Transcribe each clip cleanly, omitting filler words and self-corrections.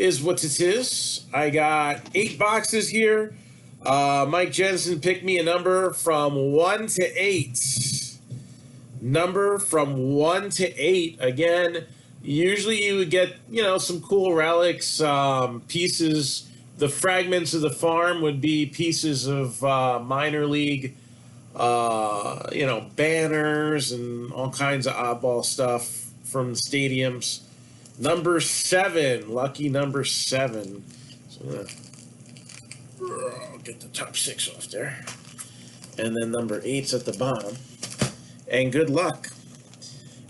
is what it is. I got 8 boxes here. Mike Jensen picked me a number from 1 to 8. Number from 1 to 8. Again, usually you would get, some cool relics, pieces. The fragments of the farm would be pieces of minor league, banners and all kinds of oddball stuff from the stadiums. Number 7, lucky number 7. So I'm gonna get the top 6 off there. And then number 8's at the bottom. And good luck.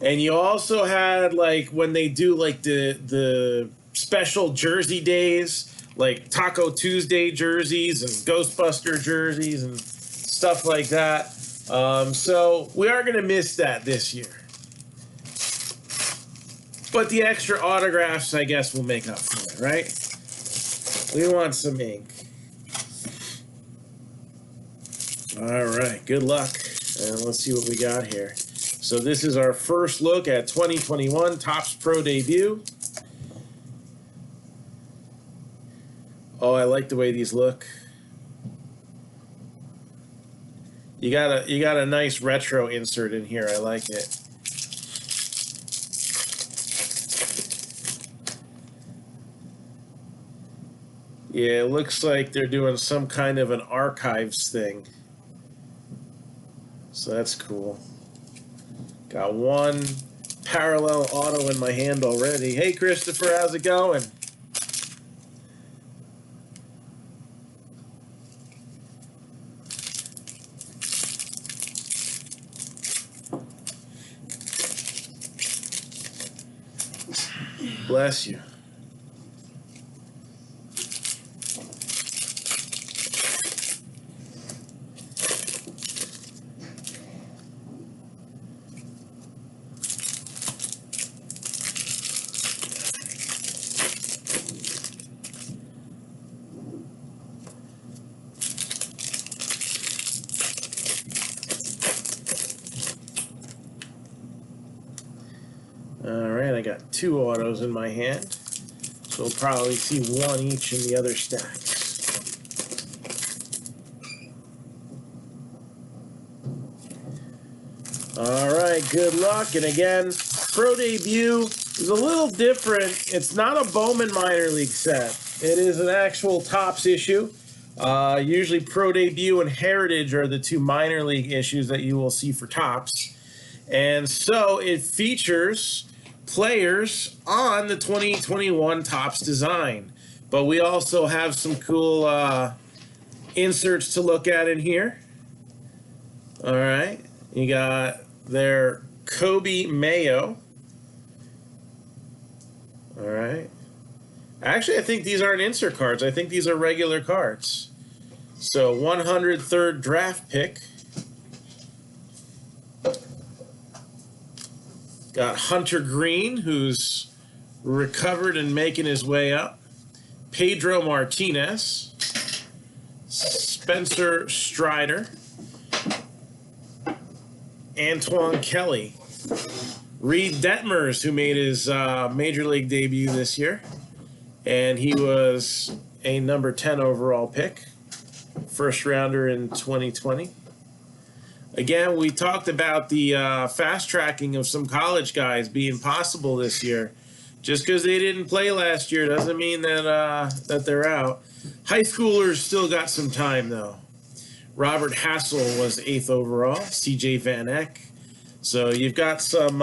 And you also had, when they do, the special jersey days, like Taco Tuesday jerseys and Ghostbuster jerseys and stuff like that. So we are going to miss that this year. But the extra autographs, I guess, will make up for it, right? We want some ink. All right, good luck. And let's see what we got here. So this is our first look at 2021 Topps Pro debut. Oh, I like the way these look. You got a nice retro insert in here. I like it. Yeah, it looks like they're doing some kind of an archives thing. So that's cool. Got one parallel auto in my hand already. Hey, Christopher, how's it going? Bless you. Alright, I got 2 autos in my hand, so we'll probably see 1 each in the other stacks. Alright, good luck, and again, Pro Debut is a little different. It's not a Bowman minor league set. It is an actual Topps issue. Usually Pro Debut and Heritage are the 2 minor league issues that you will see for Topps. And so it features players on the 2021 Topps design. But we also have some cool inserts to look at in here. All right. You got their Kobe Mayo. All right. Actually, I think these aren't insert cards. I think these are regular cards. So 103rd draft pick. Got Hunter Green, who's recovered and making his way up. Pedro Martinez. Spencer Strider. Antoine Kelly. Reed Detmers, who made his Major League debut this year. And he was a number 10 overall pick. First rounder in 2020. Again, we talked about the fast tracking of some college guys being possible this year. Just because they didn't play last year doesn't mean that that they're out. High schoolers still got some time, though. Robert Hassel was 8th overall. C.J. Van Eck. So you've got some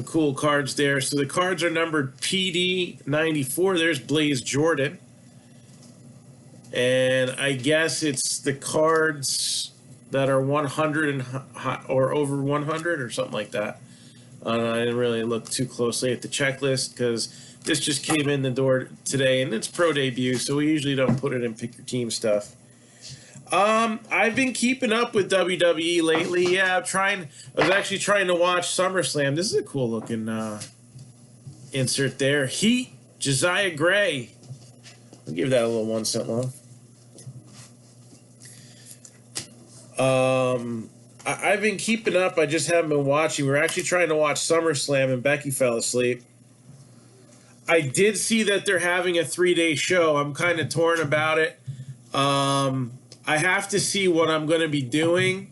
cool cards there. So the cards are numbered PD 94. There's Blaze Jordan. And I guess it's the cards that are 100 or over 100 or something like that. I didn't really look too closely at the checklist because this just came in the door today, and it's Pro Debut, so we usually don't put it in Pick Your Team stuff. I've been keeping up with WWE lately. Yeah, I was actually trying to watch SummerSlam. This is a cool looking insert there. Heat, Josiah Gray. I'll give that a little 1 cent long. I've been keeping up. I just haven't been watching. We were actually trying to watch SummerSlam, and Becky fell asleep. I did see that they're having a 3-day show. I'm kind of torn about it. I have to see what I'm going to be doing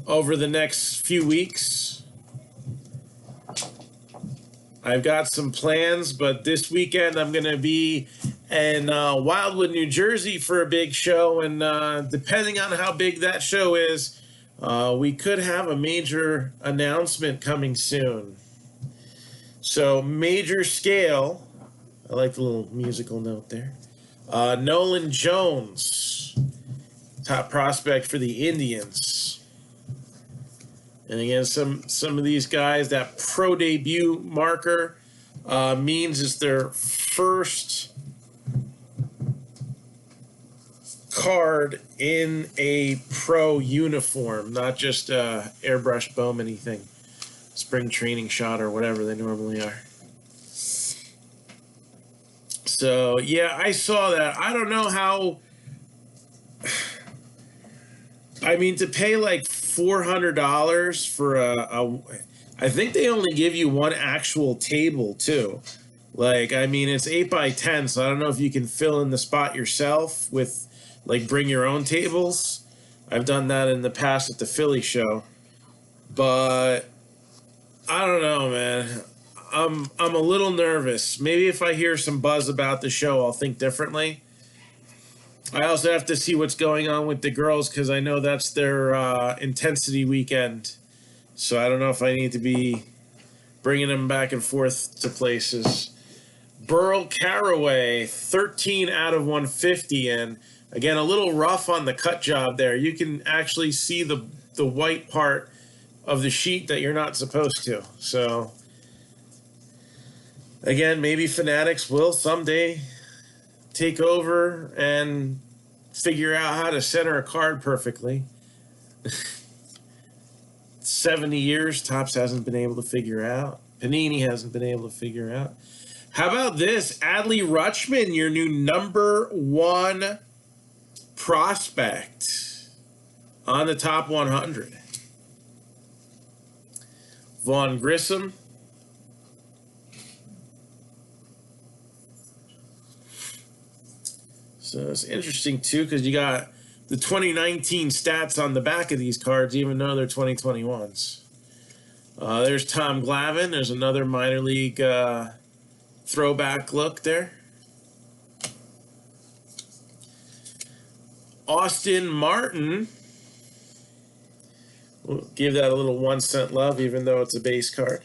over the next few weeks. I've got some plans, but this weekend I'm going to be in Wildwood, New Jersey for a big show, and depending on how big that show is, we could have a major announcement coming soon. So, major scale, I like the little musical note there. Nolan Jones, top prospect for the Indians. And again, some of these guys, that pro debut marker means it's their first card in a pro uniform, not just airbrush Bowm anything, spring training shot or whatever they normally are. So, yeah, I saw that. I don't know how... I mean, to pay like $400 for I think they only give you one actual table too. Like, I mean, it's 8x10, so I don't know if you can fill in the spot yourself with, like, bring your own tables. I've done that in the past at the Philly show, but I don't know, man. I'm a little nervous. Maybe if I hear some buzz about the show, I'll think differently. I also have to see what's going on with the girls because I know that's their intensity weekend. So I don't know if I need to be bringing them back and forth to places. Burl Caraway, 13 out of 150. And again, a little rough on the cut job there. You can actually see the white part of the sheet that you're not supposed to. So again, maybe Fanatics will someday take over and figure out how to center a card perfectly. 70 years, Topps hasn't been able to figure out. Panini hasn't been able to figure out. How about this? Adley Ruchman, your new #1 prospect on the top 100. Vaughn Grissom. So it's interesting, too, because you got the 2019 stats on the back of these cards, even though they're 2021s. There's Tom Glavine. There's another minor league throwback look there. Austin Martin. We'll give that a little 1 cent love, even though it's a base card.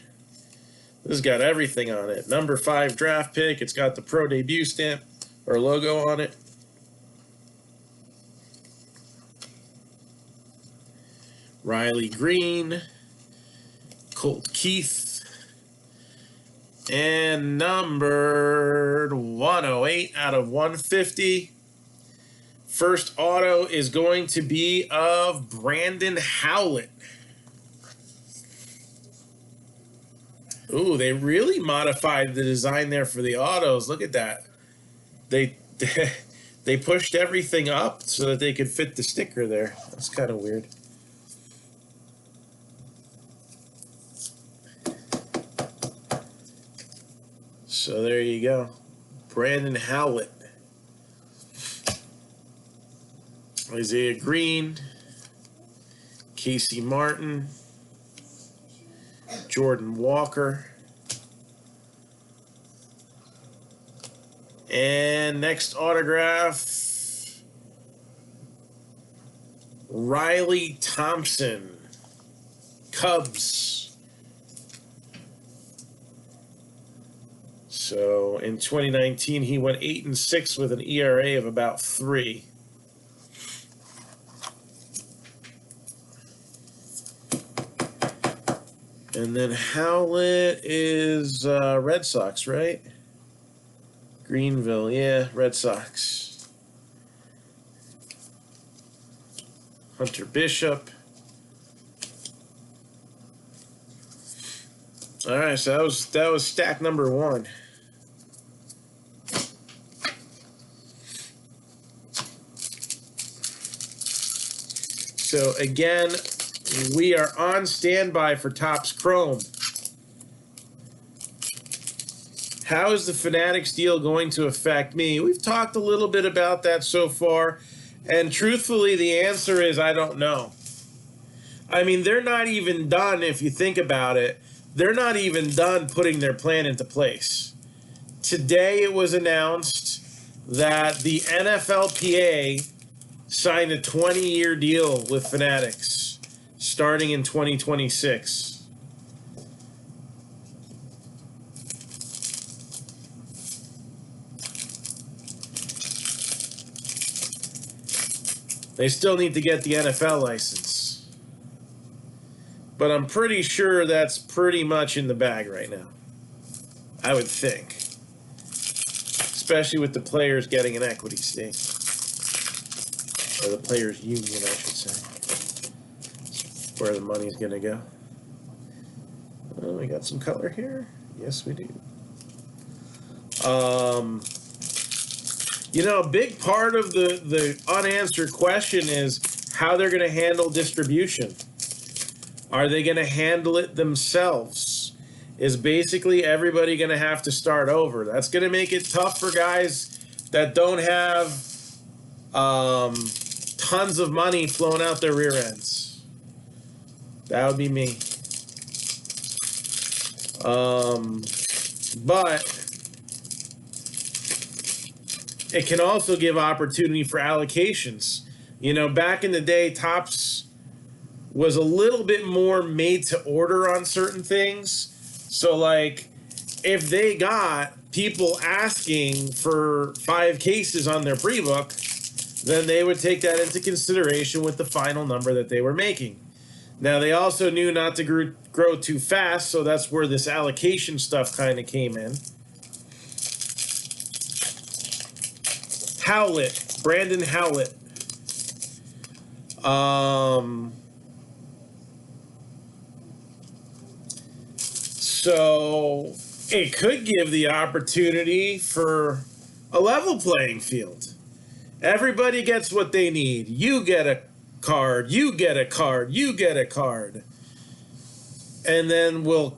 This has got everything on it. #5 draft pick. It's got the pro debut stamp or logo on it. Riley Green, Colt Keith, and numbered 108 out of 150. First auto is going to be of Brandon Howlett. Ooh, they really modified the design there for the autos. Look at that. They pushed everything up so that they could fit the sticker there. That's kind of weird. So there you go. Brandon Howlett. Isaiah Green. Casey Martin. Jordan Walker. And next autograph, Riley Thompson, Cubs. So in 2019, he went 8-6 with an ERA of about 3. And then Howlett is Red Sox, right? Greenville, yeah, Red Sox. Hunter Bishop. All right, so that was stack #1. So again, we are on standby for Topps Chrome. How is the Fanatics deal going to affect me? We've talked a little bit about that so far, and truthfully, the answer is I don't know. I mean, they're not even done, if you think about it, they're not even done putting their plan into place. Today it was announced that the NFLPA signed a 20-year deal with Fanatics starting in 2026. They still need to get the NFL license. But I'm pretty sure that's pretty much in the bag right now. I would think. Especially with the players getting an equity stake. Or the players' union, I should say. Where the money's going to go. Oh, we got some color here. Yes, we do. You know, a big part of the unanswered question is how they're going to handle distribution. Are they going to handle it themselves? Is basically everybody going to have to start over? That's going to make it tough for guys that don't have tons of money flowing out their rear ends. That would be me. But it can also give opportunity for allocations. You know, back in the day, Topps was a little bit more made to order on certain things. So, like, if they got people asking for 5 cases on their pre-book, then they would take that into consideration with the final number that they were making. Now, they also knew not to grow too fast, so that's where this allocation stuff kind of came in. Howlett, Brandon Howlett. So it could give the opportunity for a level playing field. Everybody gets what they need. You get a card, you get a card, you get a card. And then we'll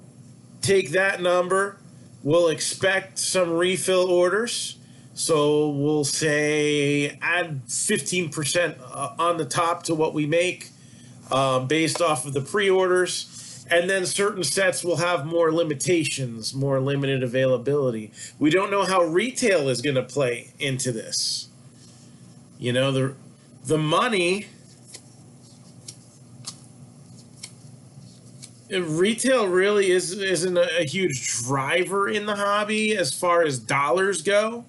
take that number. We'll expect some refill orders. So we'll say add 15% on the top to what we make based off of the pre-orders. And then certain sets will have more limitations, more limited availability. We don't know how retail is going to play into this. You know, the money, retail really isn't a huge driver in the hobby as far as dollars go.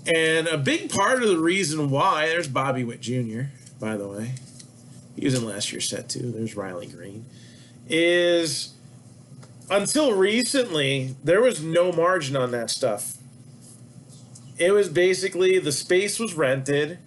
And a big part of the reason why, there's Bobby Witt Jr., by the way. He was in last year's set, too. There's Riley Green. Is until recently, there was no margin on that stuff. It was basically the space was rented.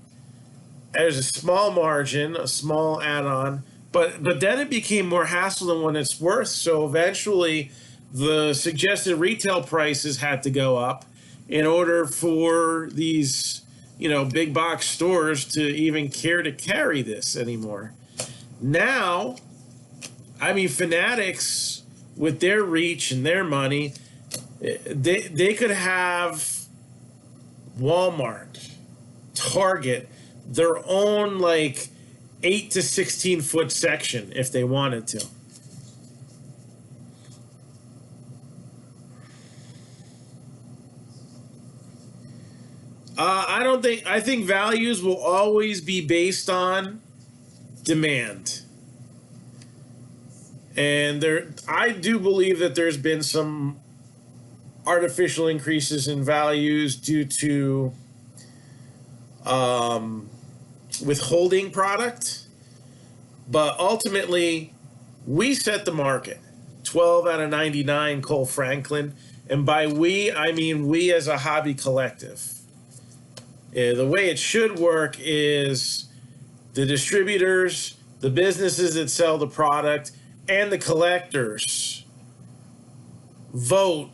There's a small margin, a small add-on. But then it became more hassle than what it's worth. So eventually, the suggested retail prices had to go up in order for these, you know, big box stores to even care to carry this anymore. Now, I mean, Fanatics, with their reach and their money, they could have Walmart, Target, their own, like, 8 to 16 foot section if they wanted to. I think values will always be based on demand. And I do believe that there's been some artificial increases in values due to withholding product. But ultimately, we set the market. 12 out of 99, Cole Franklin. And by we, I mean we as a hobby collective. The way it should work is the distributors, the businesses that sell the product, and the collectors vote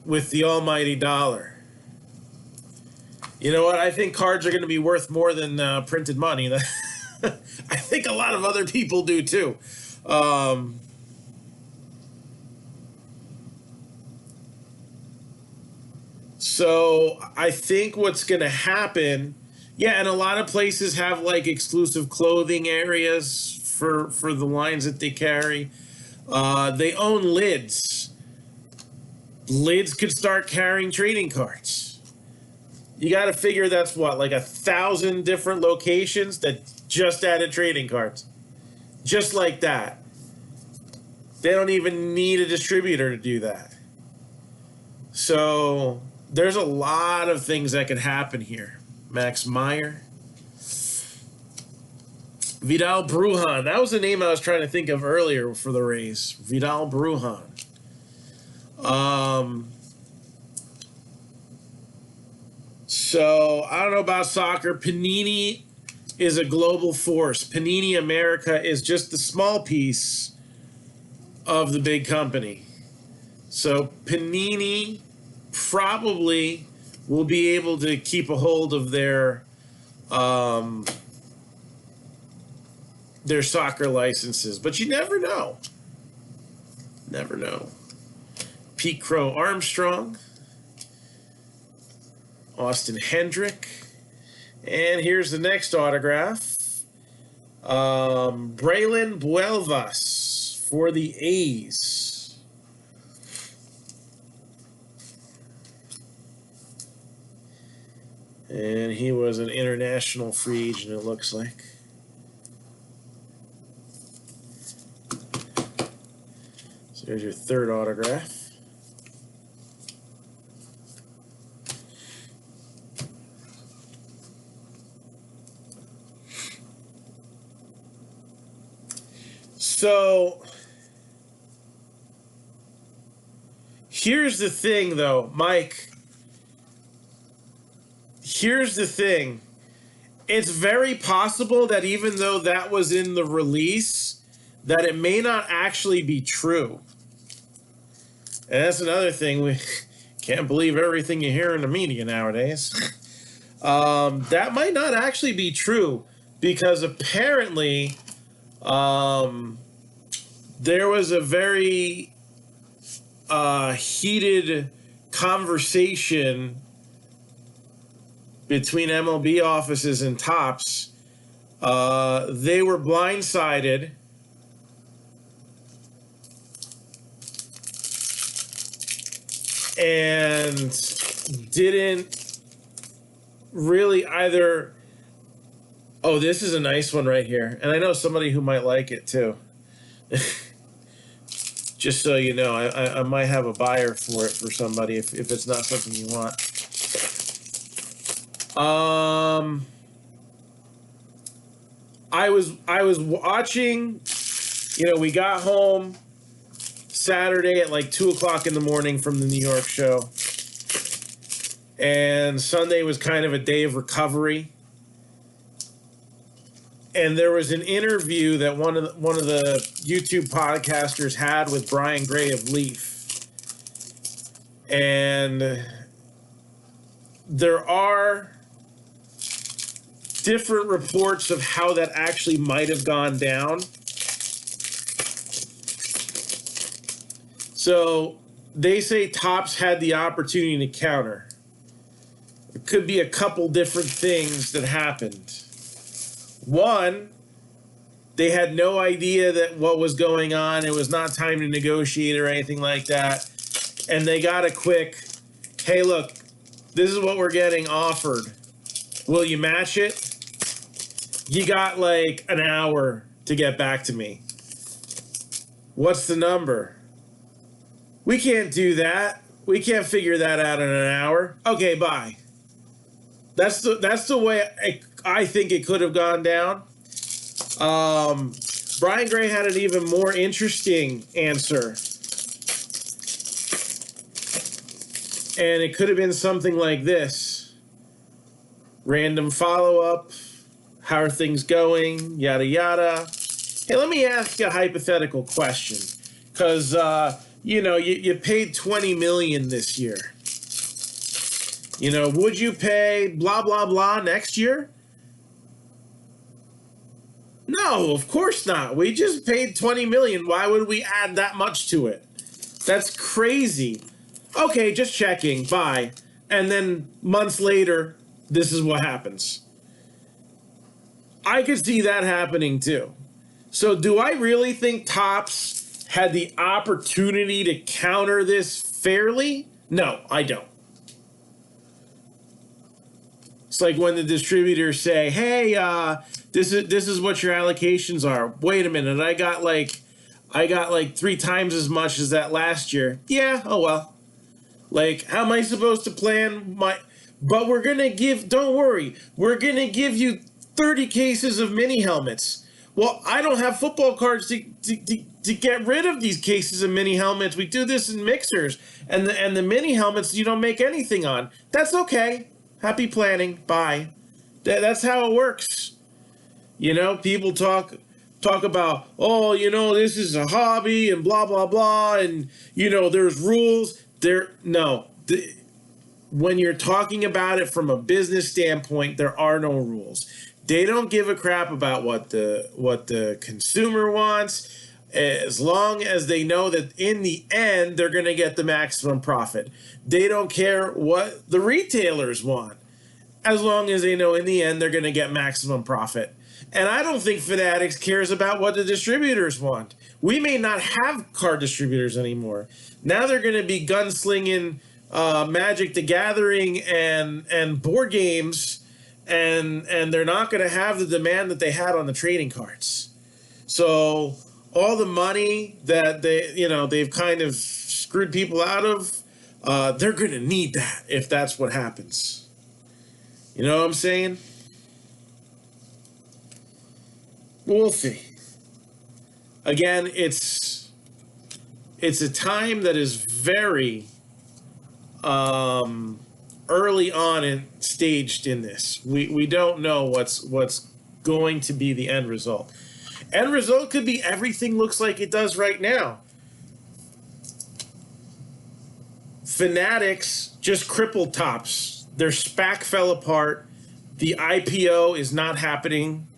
with the almighty dollar. You know what? I think cards are going to be worth more than printed money. I think a lot of other people do too. So I think what's going to happen, yeah, and a lot of places have like exclusive clothing areas for the lines that they carry. They own lids. Lids could start carrying trading cards. You got to figure that's what, like 1,000 different locations that just added trading cards. Just like that. They don't even need a distributor to do that. So there's a lot of things that could happen here. Max Meyer. Vidal Brujan. That was the name I was trying to think of earlier for the Rays. Vidal Brujan. So I don't know about soccer. Panini is a global force. Panini America is just the small piece of the big company. So Panini probably will be able to keep a hold of their soccer licenses, but you never know. Never know. Pete Crow Armstrong, Austin Hendrick, and here's the next autograph. Braylon Boelvas for the A's. And he was an international free agent, it looks like. So there's your third autograph. So here's the thing, though, Mike. Here's the thing. It's very possible that even though that was in the release, that it may not actually be true. And that's another thing. We can't believe everything you hear in the media nowadays. That might not actually be true because apparently there was a very heated conversation between MLB offices and Topps. They were blindsided and didn't really either. Oh, this is a nice one right here. And I know somebody who might like it too. Just so you know, I might have a buyer for it for somebody if it's not something you want. I was watching, we got home Saturday at like 2 o'clock in the morning from the New York show. And Sunday was kind of a day of recovery. And there was an interview that one of the YouTube podcasters had with Brian Gray of Leaf. And there are different reports of how that actually might have gone down. So they say Topps had the opportunity to counter. There could be a couple different things that happened. One, they had no idea that what was going on. It was not time to negotiate or anything like that. And they got a quick, hey, look, this is what we're getting offered. Will you match it? You got like an hour to get back to me. What's the number? We can't do that. We can't figure that out in an hour. Okay, bye. That's the way I think it could have gone down. Brian Gray had an even more interesting answer. And it could have been something like this. Random follow-up. How are things going? Yada, yada. Hey, let me ask you a hypothetical question. Because, you paid $20 million this year. Would you pay blah, blah, blah next year? No, of course not. We just paid $20 million. Why would we add that much to it? That's crazy. Okay, just checking. Bye. And then months later, this is what happens. I could see that happening too. So do I really think Topps had the opportunity to counter this fairly? No, I don't. It's like when the distributors say, "Hey, this is what your allocations are." Wait a minute, I got like 3 times as much as that last year. Yeah, oh well. Like, how am I supposed to plan my? But we're gonna give. Don't worry, we're gonna give you 30 cases of mini helmets. Well, I don't have football cards to get rid of these cases of mini helmets. We do this in mixers, and the mini helmets you don't make anything on. That's okay. Happy planning. Bye. That's how it works. You know, people talk about, oh, you know, this is a hobby and blah blah blah, and you know, there's rules. When you're talking about it from a business standpoint, there are no rules. They don't give a crap about what the consumer wants, as long as they know that in the end they're going to get the maximum profit. They don't care what the retailers want, as long as they know in the end they're going to get maximum profit. And I don't think Fanatics cares about what the distributors want. We may not have card distributors anymore. Now they're going to be gunslinging Magic the Gathering and board games, and they're not going to have the demand that they had on the trading cards. So all the money that they've kind of screwed people out of, they're going to need that if that's what happens. You know what I'm saying? We'll see. Again, it's a time that is very early on and staged in this. We don't know what's going to be the end result. End result could be everything looks like it does right now. Fanatics just crippled Topps. Their SPAC fell apart. The IPO is not happening.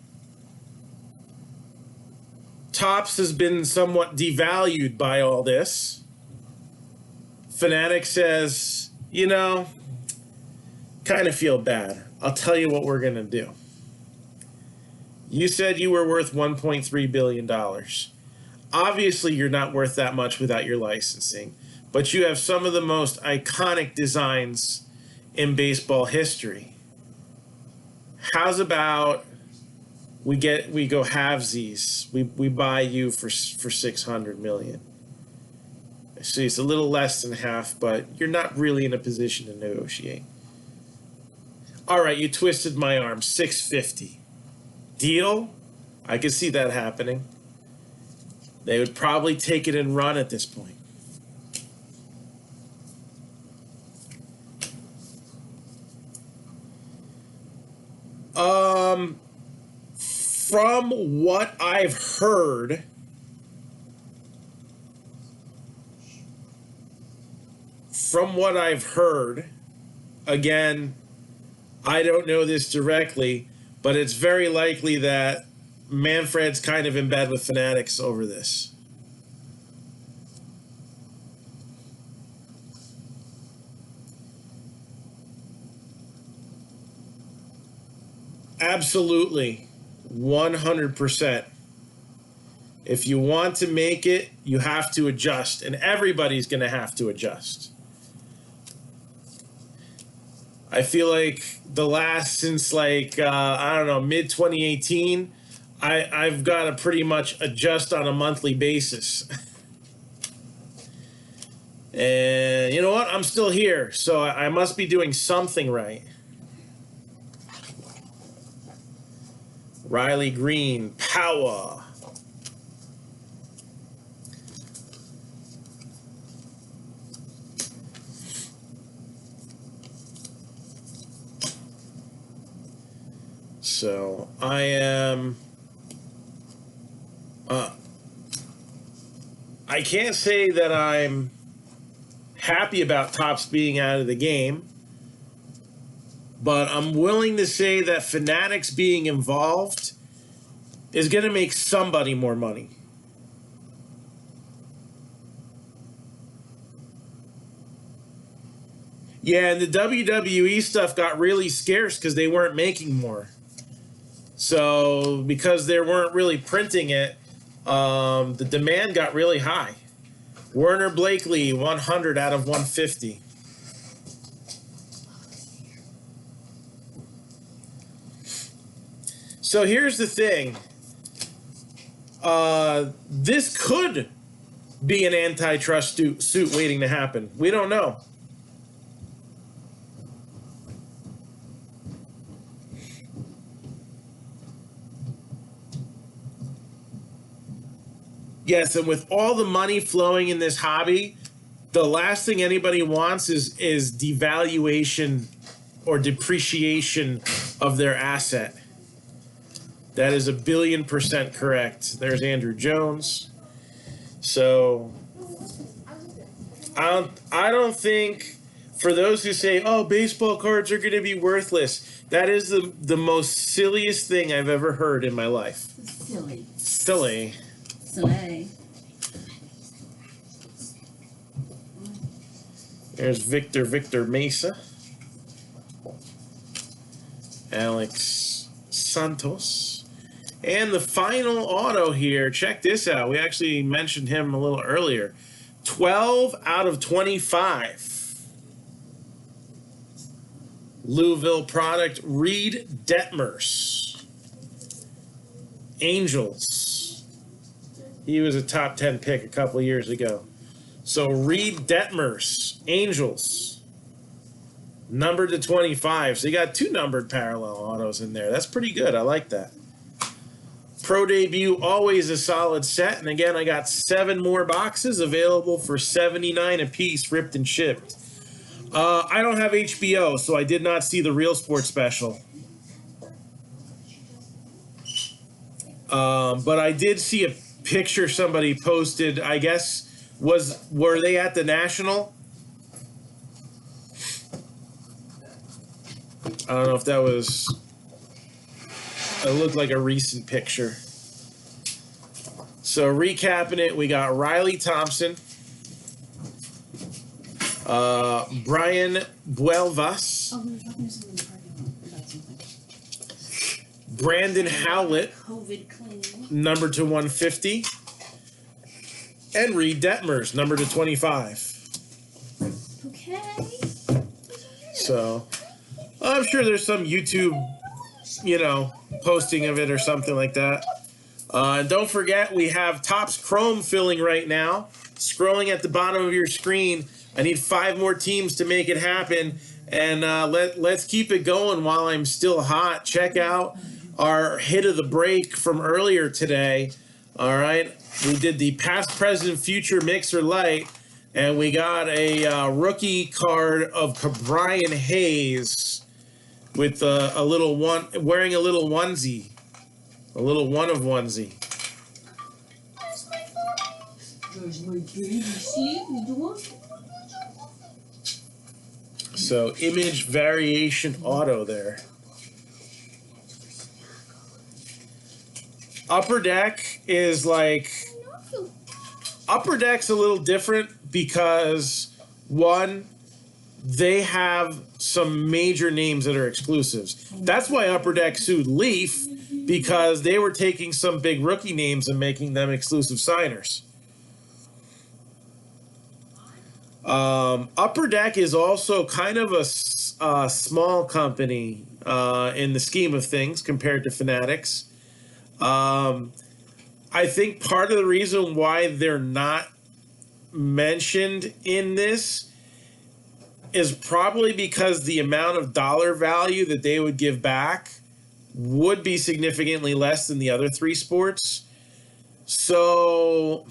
Topps has been somewhat devalued by all this. Fanatics says, you know, kind of feel bad. I'll tell you what we're going to do. You said you were worth $1.3 billion. Obviously, you're not worth that much without your licensing, but you have some of the most iconic designs in baseball history. How's about we go halvesies? We buy you for $600 million. So it's a little less than half, but you're not really in a position to negotiate. All right, you twisted my arm. $650. Deal? I could see that happening. They would probably take it and run at this point. From what I've heard, again, I don't know this directly, but it's very likely that Manfred's kind of in bed with Fanatics over this. Absolutely. 100%. If you want to make it, you have to adjust, and everybody's going to have to adjust. I feel like since I don't know, mid 2018, I've got to pretty much adjust on a monthly basis. And you know what? I'm still here, so I must be doing something right. Riley Green, power. So I am. I can't say that I'm happy about Topps being out of the game, but I'm willing to say that Fanatics being involved is going to make somebody more money. Yeah, and the WWE stuff got really scarce because they weren't making more. So because they weren't really printing it, the demand got really high. Werner Blakely, 100 out of 150. So here's the thing. This could be an antitrust suit waiting to happen. We don't know. Yes, and with all the money flowing in this hobby, the last thing anybody wants is devaluation or depreciation of their asset. That is 1,000,000,000% correct. There's Andrew Jones. So I don't think, for those who say, oh, baseball cards are going to be worthless, that is the most silliest thing I've ever heard in my life. Silly. There's Victor Mesa. Alex Santos. And the final auto here, check this out. We actually mentioned him a little earlier. 12 out of 25. Louisville product, Reed Detmers. Angels. He was a top 10 pick a couple years ago. So Reed Detmers, Angels. Numbered to 25. So you got 2 numbered parallel autos in there. That's pretty good. I like that. Pro debut, always a solid set. And again, I got 7 more boxes available for $79 a piece, ripped and shipped. I don't have HBO, so I did not see the Real Sports special. But I did see a picture somebody posted, I guess, were they at the National? I don't know if that was, it looked like a recent picture. So recapping it, we got Riley Thompson, Braylon Boelvas, Brandon Howlett, number to 150, and Reed Detmers, number to 25. Okay. So I'm sure there's some YouTube, posting of it or something like that. And don't forget, we have Topps Chrome filling right now. Scrolling at the bottom of your screen. I need 5 more teams to make it happen. And let's keep it going while I'm still hot. Check out our hit of the break from earlier today. All right. We did the past, present, future mixer light. And we got a rookie card of Brian Hayes with a little one, wearing a little onesie. A little one of onesie. So image variation auto there. Upper Deck is like, Upper Deck's a little different because, one, they have some major names that are exclusives. That's why Upper Deck sued Leaf, because they were taking some big rookie names and making them exclusive signers. Upper Deck is also kind of a small company in the scheme of things compared to Fanatics. I think part of the reason why they're not mentioned in this is probably because the amount of dollar value that they would give back would be significantly less than the other 3 sports. So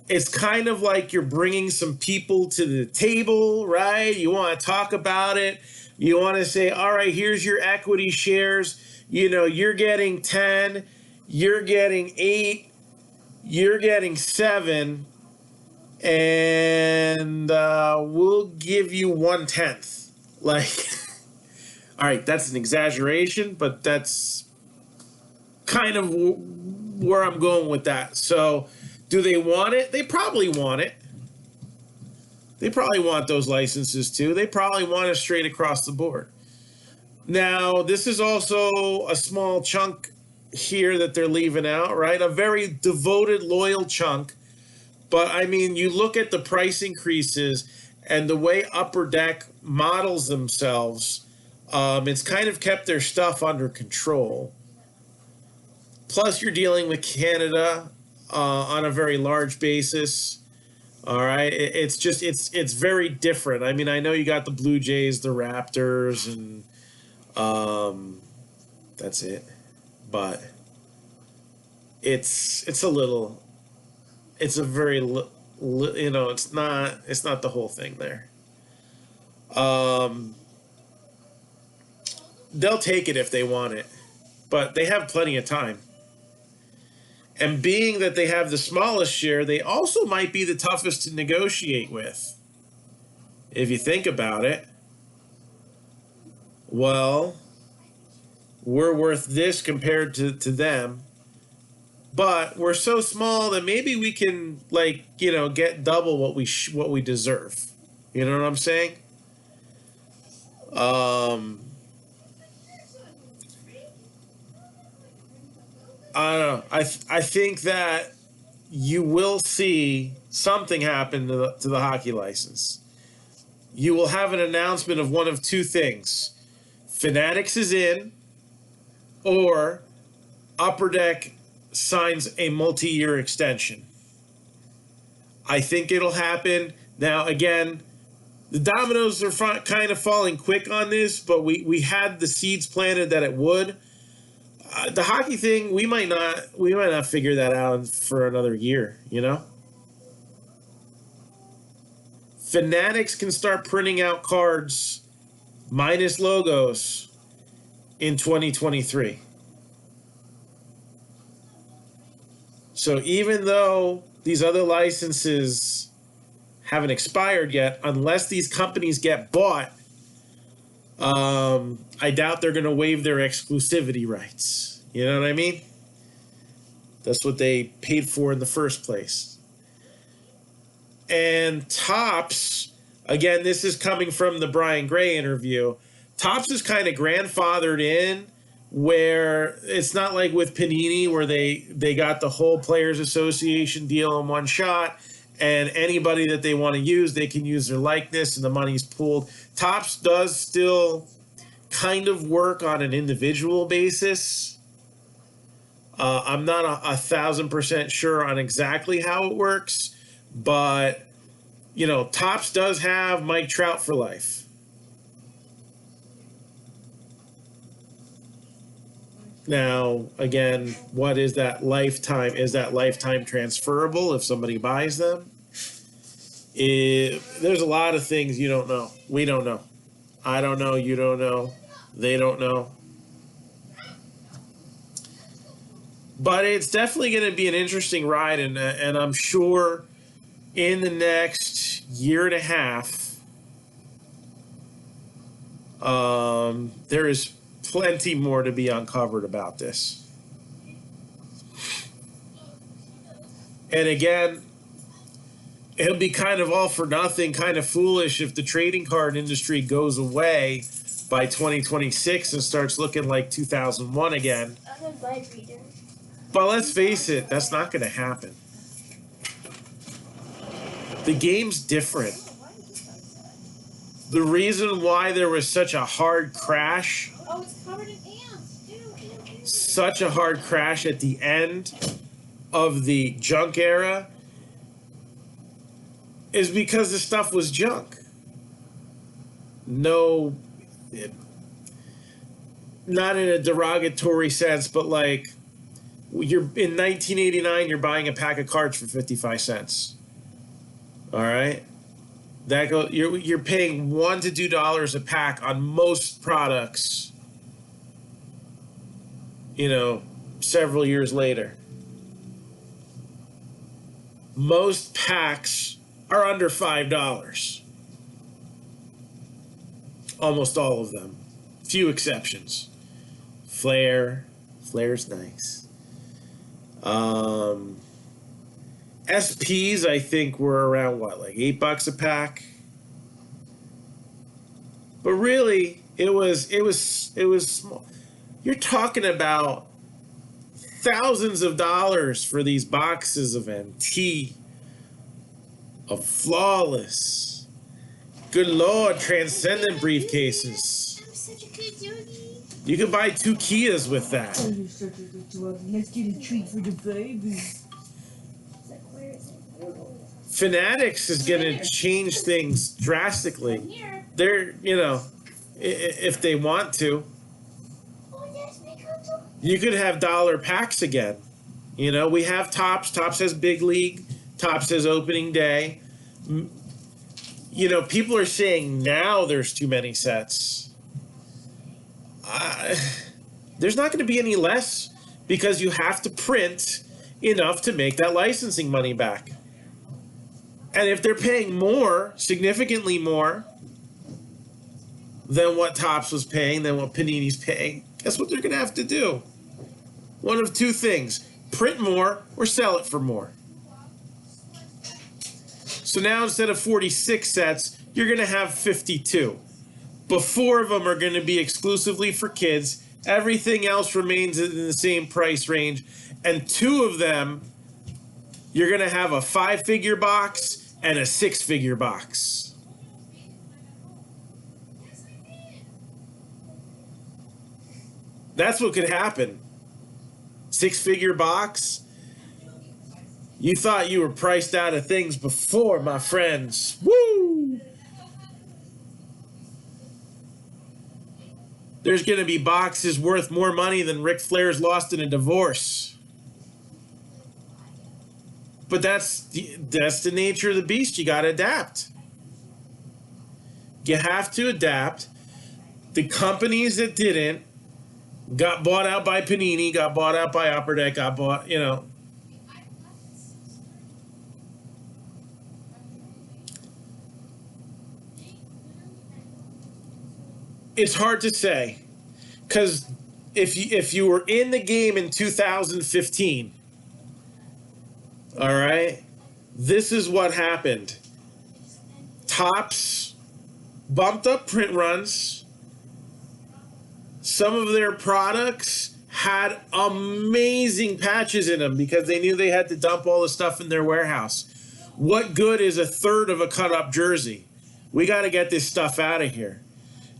it's kind of like you're bringing some people to the table, right? You want to talk about it. You want to say, all right, here's your equity shares. You're getting 10, you're getting 8, you're getting 7, and we'll give you 1/10. Like, all right, that's an exaggeration, but that's kind of where I'm going with that. So do they want it? They probably want it. They probably want those licenses too. They probably want it straight across the board. Now, this is also a small chunk here that they're leaving out, right? A very devoted, loyal chunk. But I mean, you look at the price increases and the way Upper Deck models themselves, it's kind of kept their stuff under control. Plus, you're dealing with Canada on a very large basis. All right, it's very different. I mean, I know you got the Blue Jays, the Raptors, and that's it. But it's a very it's not the whole thing there. They'll take it if they want it, but they have plenty of time. And being that they have the smallest share, they also might be the toughest to negotiate with. If you think about it, well, we're worth this compared to them, but we're so small that maybe we can get double what we deserve. You know what I'm saying? I don't know. I think that you will see something happen to the hockey license. You will have an announcement of one of two things: Fanatics is in, or Upper Deck signs a multi-year extension. I think it'll happen. Now, again, the dominoes are kind of falling quick on this, but we had the seeds planted that it would. The hockey thing, we might not figure that out for another year, you know? Fanatics can start printing out cards minus logos in 2023. So even though these other licenses haven't expired yet, unless these companies get bought, I doubt they're going to waive their exclusivity rights. You know what I mean? That's what they paid for in the first place. And Topps, again, this is coming from the Brian Gray interview. Topps is kind of grandfathered in, where it's not like with Panini where they got the whole Players Association deal in one shot, and anybody that they want to use, they can use their likeness and the money's pooled. Topps does still kind of work on an individual basis. I'm not 1,000% sure on exactly how it works, but Topps does have Mike Trout for life. Now, again, what is that lifetime? Is that lifetime transferable if somebody buys them? There's a lot of things you don't know. We don't know. I don't know. You don't know. They don't know. But it's definitely going to be an interesting ride, and I'm sure in the next year and a half, there is plenty more to be uncovered about this. And again, it'll be kind of all for nothing, kind of foolish if the trading card industry goes away by 2026 and starts looking like 2001 again. But let's face it, that's not going to happen. The game's different. The reason why there was such a hard crash, such a hard crash at the end of the junk era, is because the stuff was junk. No, not in a derogatory sense, but like, you're in 1989, you're buying a pack of cards for 55 cents. All right, you're paying $1 to $2 a pack on most products. Several years later, most packs are under $5. Almost all of them. Few exceptions. Flair's nice. SPs, I think, were around like $8 a pack. But really, it was small. You're talking about thousands of dollars for these boxes of NT, of Flawless. Good Lord, transcendent briefcases. I'm such a good doggy. You could buy 2 Kias with that. Oh, you're such a good doggy. Let's get a treat for the baby. It's like, where is it? Fanatics is going to change things drastically. Here. They're, if they want to. Oh, yes, make up to. You could have dollar packs again. We have Topps. Topps has Big League. Topps has Opening Day. People are saying now there's too many sets. There's not going to be any less because you have to print enough to make that licensing money back. And if they're paying more, significantly more than what Topps was paying, than what Panini's paying, guess what they're going to have to do? One of 2 things. Print more or sell it for more. So now instead of 46 sets, you're going to have 52. But 4 of them are going to be exclusively for kids. Everything else remains in the same price range. And 2 of them, you're going to have a 5-figure box and a 6-figure box. That's what could happen. 6-figure box. You thought you were priced out of things before, my friends. Woo! There's going to be boxes worth more money than Ric Flair's lost in a divorce. But that's the nature of the beast. You got to adapt. You have to adapt. The companies that didn't got bought out by Panini, got bought out by Upper Deck, got bought, It's hard to say, because if you were in the game in 2015, all right, this is what happened. Topps bumped up print runs. Some of their products had amazing patches in them because they knew they had to dump all the stuff in their warehouse. What good is a third of a cut-up jersey? We got to get this stuff out of here.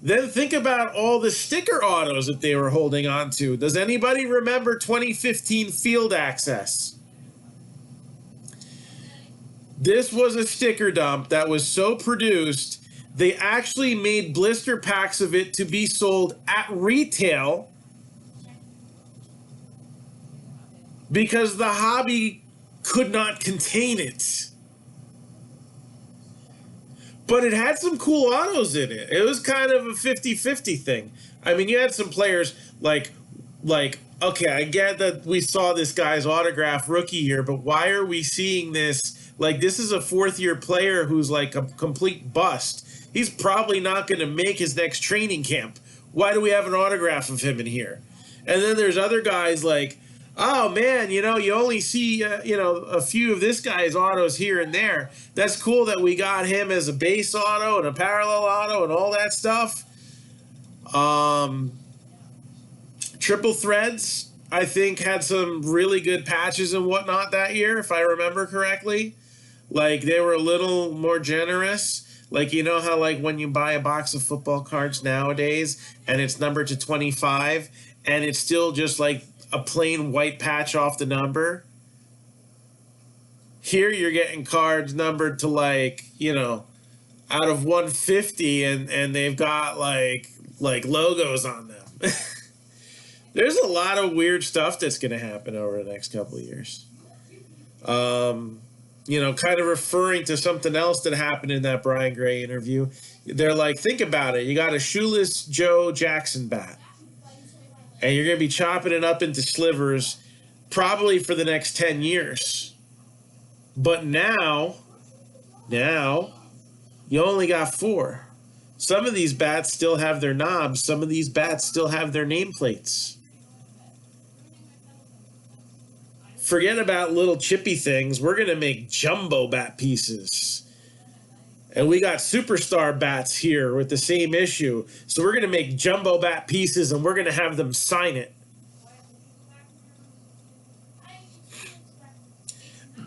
Then think about all the sticker autos that they were holding on to. Does anybody remember 2015 Field Access? This was a sticker dump that was so produced, they actually made blister packs of it to be sold at retail because the hobby could not contain it. But it had some cool autos in it. It was kind of a 50-50 thing. I mean, you had some players like, okay, I get that we saw this guy's autograph rookie year, but why are we seeing this? Like, this is a 4th-year player who's like a complete bust. He's probably not going to make his next training camp. Why do we have an autograph of him in here? And then there's other guys like, oh, man, you only see, a few of this guy's autos here and there. That's cool that we got him as a base auto and a parallel auto and all that stuff. Triple Threads, I think, had some really good patches and whatnot that year, if I remember correctly. Like, they were a little more generous. Like, how, like, when you buy a box of football cards nowadays and it's numbered to 25 and it's still just, like, a plain white patch off the number. Here you're getting cards numbered to like, out of 150 and they've got like logos on them. There's a lot of weird stuff that's going to happen over the next couple of years. Kind of referring to something else that happened in that Brian Gray interview. They're like, think about it. You got a shoeless Joe Jackson bat. And you're going to be chopping it up into slivers probably for the next 10 years. But now, you only got 4. Some of these bats still have their knobs. Some of these bats still have their nameplates. Forget about little chippy things. We're going to make jumbo bat pieces. And we got superstar bats here with the same issue. So we're going to make jumbo bat pieces and we're going to have them sign it.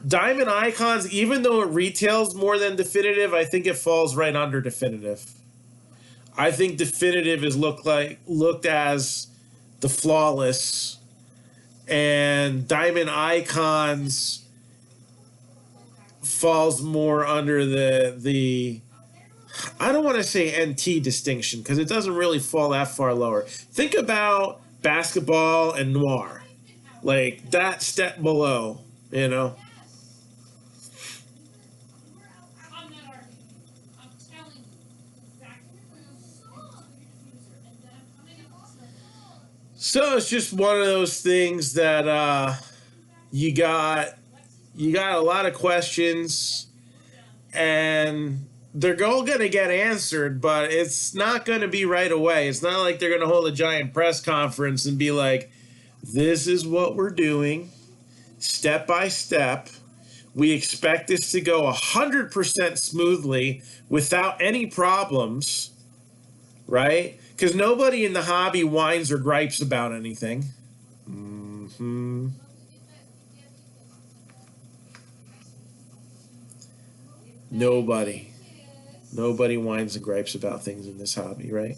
Diamond Icons, even though it retails more than Definitive, I think it falls right under Definitive. I think Definitive is looked as the flawless, and Diamond Icons falls more under the I don't want to say NT distinction because it doesn't really fall that far lower. Think about basketball and noir, like that step below, you know. So it's just one of those things that you got a lot of questions, and they're all going to get answered, but it's not going to be right away. It's not like they're going to hold a giant press conference and be like, this is what we're doing, step by step. We expect this to go 100% smoothly without any problems, right? Because nobody in the hobby whines or gripes about anything. Mm-hmm. Nobody whines and gripes about things in this hobby, right?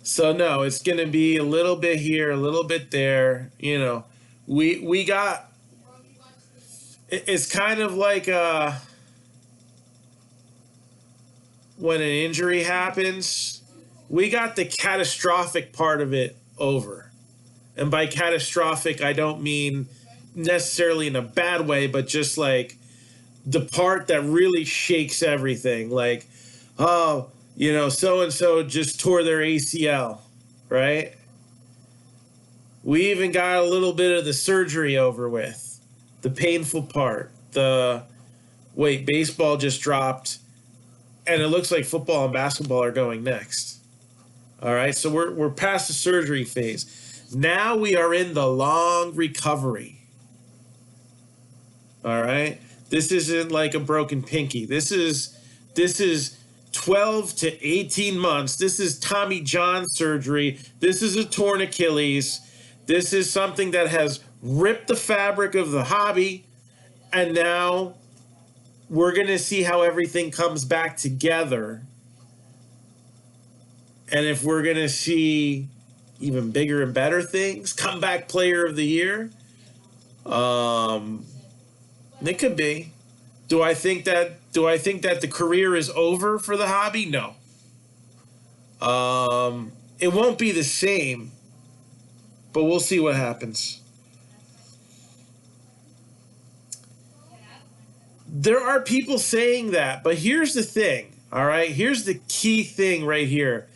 So no, it's going to be a little bit here, a little bit there. You know, we got. It's kind of like when an injury happens, we got the catastrophic part of it over. And by catastrophic, I don't mean necessarily in a bad way, but just like the part that really shakes everything. Like, oh, you know, so-and-so just tore their ACL, right? We even got a little bit of the surgery over with. The painful part. Wait, baseball just dropped, and it looks like football and basketball are going next. All right, so we're past the surgery phase. Now we are in the long recovery. All right? This isn't like a broken pinky. This is 12 to 18 months. This is Tommy John surgery. This is a torn Achilles. This is something that has ripped the fabric of the hobby, and now we're going to see how everything comes back together. And if we're going to see even bigger and better things, comeback player of the year, it could be. Do I think that the career is over for the hobby? No. It won't be the same, but we'll see what happens. There are people saying that, but here's the thing, all right? Here's the key thing right here.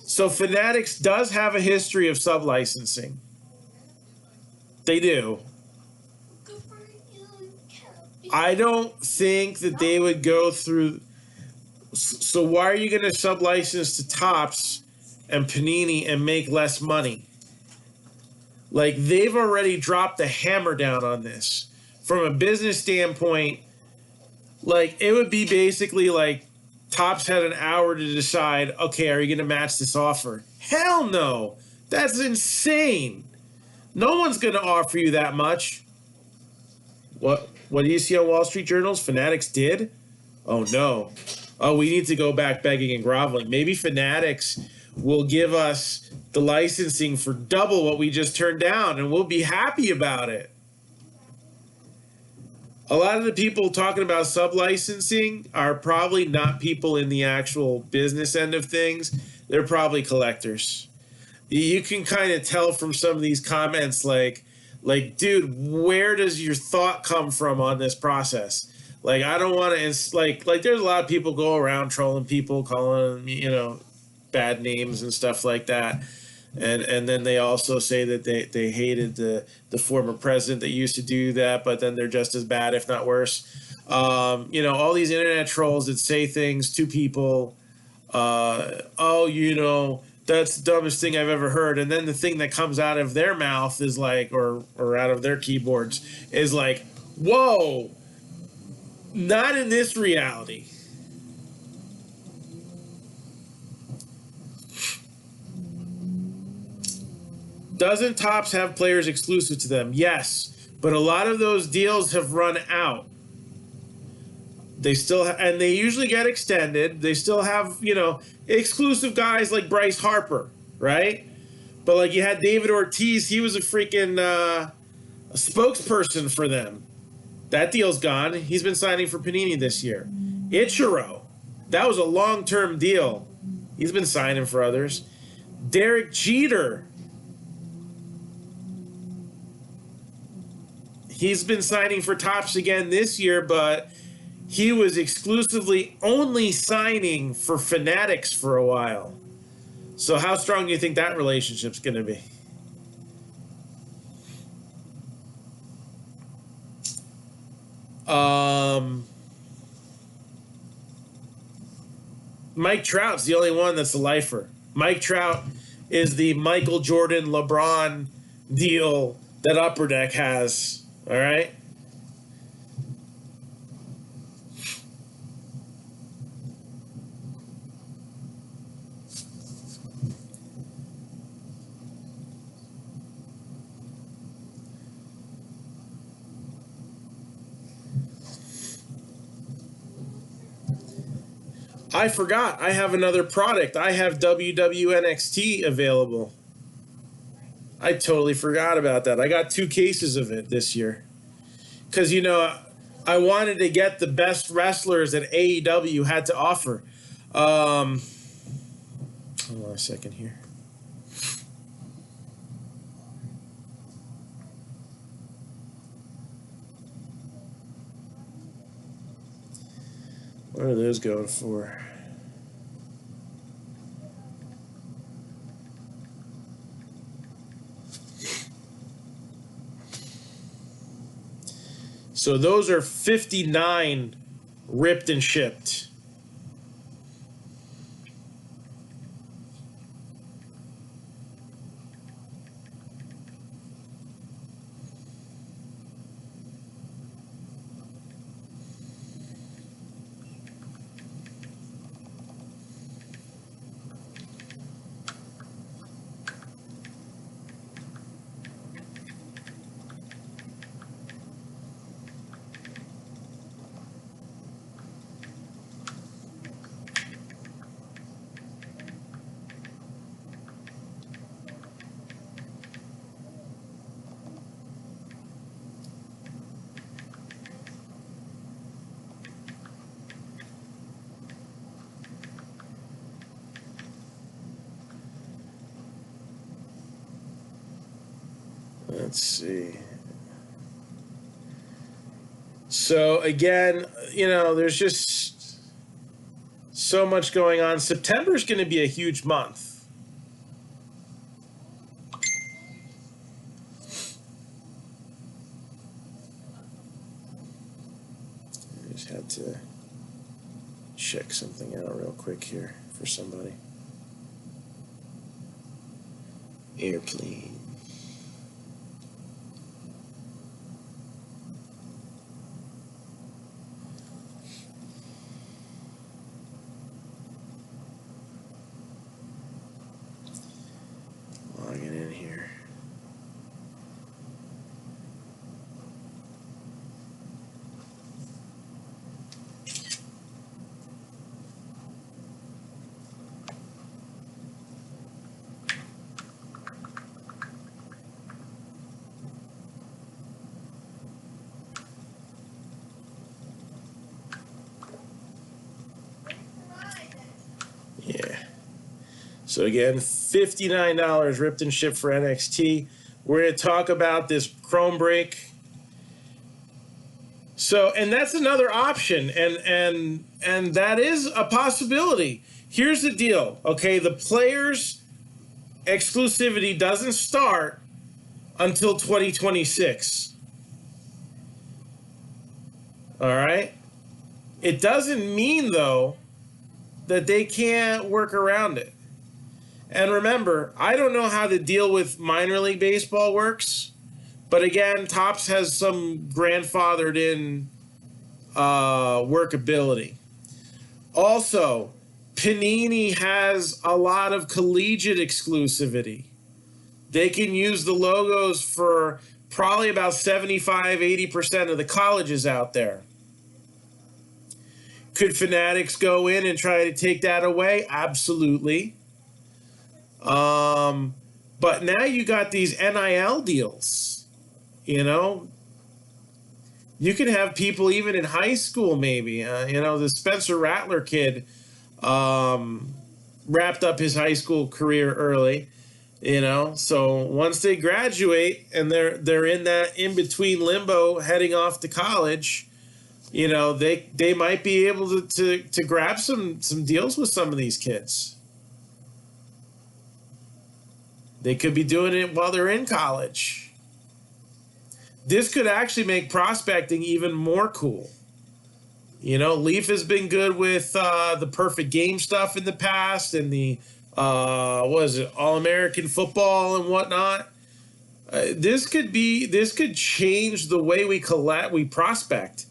So Fanatics does have a history of sub-licensing. They do. I don't think that they would go through. So why are you going to sub-license to Topps and Panini and make less money? Like, they've already dropped the hammer down on this. From a business standpoint, like, it would be basically like Topps had an hour to decide, okay, are you going to match this offer? Hell no. That's insane. No one's going to offer you that much. What do you see on Wall Street Journals? Fanatics did? Oh, no. Oh, we need to go back begging and groveling. Maybe Fanatics will give us the licensing for double what we just turned down, and we'll be happy about it. A lot of the people talking about sub-licensing are probably not people in the actual business end of things. They're probably collectors. You can kind of tell from some of these comments, like, dude, where does your thought come from on this process? Like, I don't want to, like, there's a lot of people go around trolling people, calling them, bad names and stuff like that. And then they also say that they hated the former president that used to do that, but then they're just as bad, if not worse. All these internet trolls that say things to people, That's the dumbest thing I've ever heard. And then the thing that comes out of their mouth is like, or out of their keyboards is like, whoa, not in this reality. Doesn't Topps have players exclusive to them? Yes, but a lot of those deals have run out. They still and they usually get extended. They still have, you know, exclusive guys like Bryce Harper, right? But like you had David Ortiz, he was a freaking a spokesperson for them. That deal's gone. He's been signing for Panini this year. Ichiro, that was a long-term deal. He's been signing for others. Derek Jeter, he's been signing for Topps again this year, but he was exclusively only signing for Fanatics for a while. So how strong do you think that relationship's going to be? Mike Trout's the only one that's a lifer. Mike Trout is the Michael Jordan LeBron deal that Upper Deck has. All right? I forgot. I have another product. I have Wwe Nxt available. I totally forgot about that. I got 2 cases of it this year. Because, you know, I wanted to get the best wrestlers that AEW had to offer. Hold on a second here. What are those going for? So those are 59 ripped and shipped. Let's see. So again, you know, there's just so much going on. September's going to be a huge month. I just had to check something out real quick here for somebody. Airplane. Logging in here. Yeah. So again, $59 ripped and shipped for NXT. We're going to talk about this Chrome break. So, and that's another option, and that is a possibility. Here's the deal, okay? The players' exclusivity doesn't start until 2026. All right? It doesn't mean, though, that they can't work around it. And remember, I don't know how the deal with minor league baseball works, but again, Topps has some grandfathered in workability. Also, Panini has a lot of collegiate exclusivity. They can use the logos for probably about 75-80% of the colleges out there. Could Fanatics go in and try to take that away? Absolutely. But now you got these NIL deals. You know, you can have people even in high school, maybe. The Spencer Rattler kid wrapped up his high school career early. So once they graduate and they're in that in between limbo, heading off to college, they might be able to grab some deals with some of these kids. They could be doing it while they're in college. This could actually make prospecting even more cool. Leaf has been good with the perfect game stuff in the past and the All-American football and whatnot. This could change the way we prospect.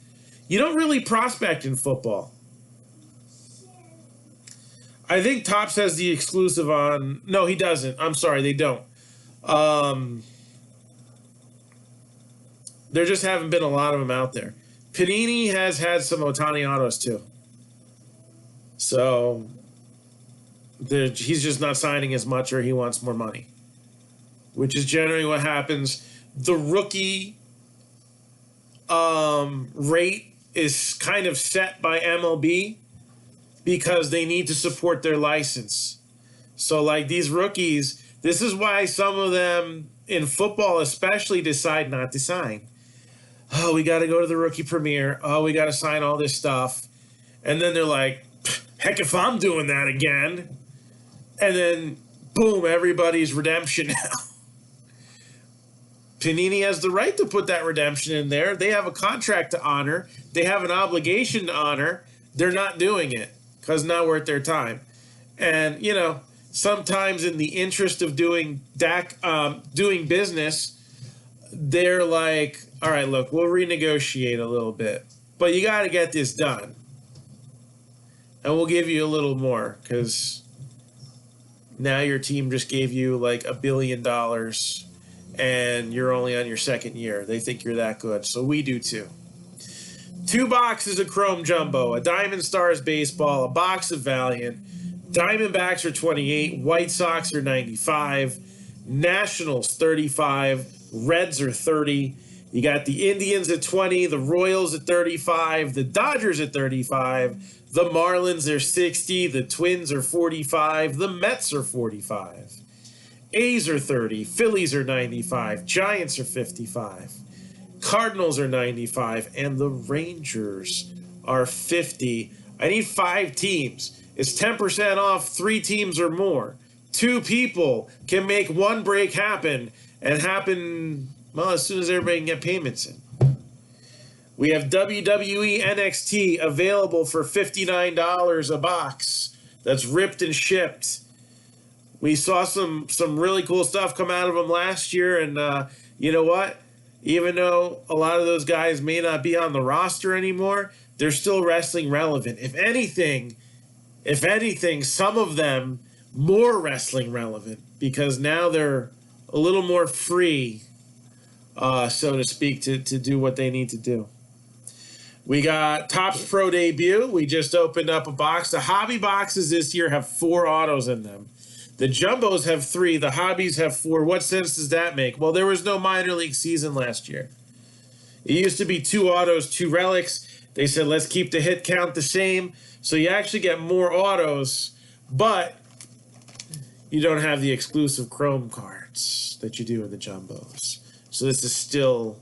You don't really prospect in football. I think Topps has the exclusive on. No, he doesn't. I'm sorry, they don't. There just haven't been a lot of them out there. Panini has had some Ohtani autos too. So he's just not signing as much, or he wants more money, which is generally what happens. The rookie rate is kind of set by MLB because they need to support their license. So like these rookies, this is why some of them in football especially decide not to sign. Oh, we got to go to the rookie premiere. Oh, we got to sign all this stuff. And then they're like, heck if I'm doing that again. And then, boom, everybody's redemption now. Panini has the right to put that redemption in there. They have a contract to honor. They have an obligation to honor. They're not doing it because not worth their time. And, sometimes in the interest of doing business, they're like, all right, look, we'll renegotiate a little bit, but you got to get this done. And we'll give you a little more because now your team just gave you like $1 billion and you're only on your second year. They think you're that good. So we do too. 2 boxes of Chrome Jumbo, a Diamond Stars baseball, a box of Valiant. Diamondbacks are 28, White Sox are 95, Nationals 35, Reds are 30. You got the Indians at 20, the Royals at 35, the Dodgers at 35, the Marlins are 60, the Twins are 45, the Mets are 45. A's are 30, Phillies are 95, Giants are 55, Cardinals are 95, and the Rangers are 50. I need 5 teams. It's 10% off 3 teams or more. 2 people can make one break happen and happen, well, as soon as everybody can get payments in. We have WWE NXT available for $59 a box. That's ripped and shipped. We saw some really cool stuff come out of them last year, and you know what? Even though a lot of those guys may not be on the roster anymore, they're still wrestling relevant. If anything, some of them more wrestling relevant because now they're a little more free, so to speak, to do what they need to do. We got Topps Pro Debut. We just opened up a box. The hobby boxes this year have 4 autos in them. The Jumbos have 3. The hobbies have 4. What sense does that make? Well, there was no minor league season last year. It used to be 2 autos, 2 relics. They said, let's keep the hit count the same. So you actually get more autos, but you don't have the exclusive Chrome cards that you do in the Jumbos. So this is still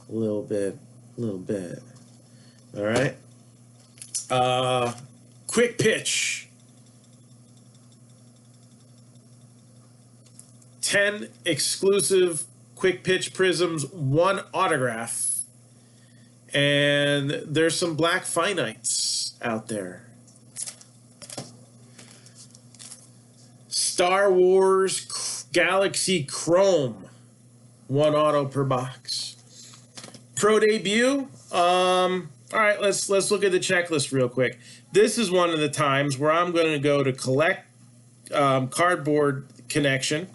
a little bit. All right. Quick pitch. 10 exclusive quick pitch prisms, 1 autograph. And there's some black finites out there. Star Wars Galaxy Chrome. 1 auto per box. Pro debut. All right, let's look at the checklist real quick. This is one of the times where I'm going to go to collect cardboard connection.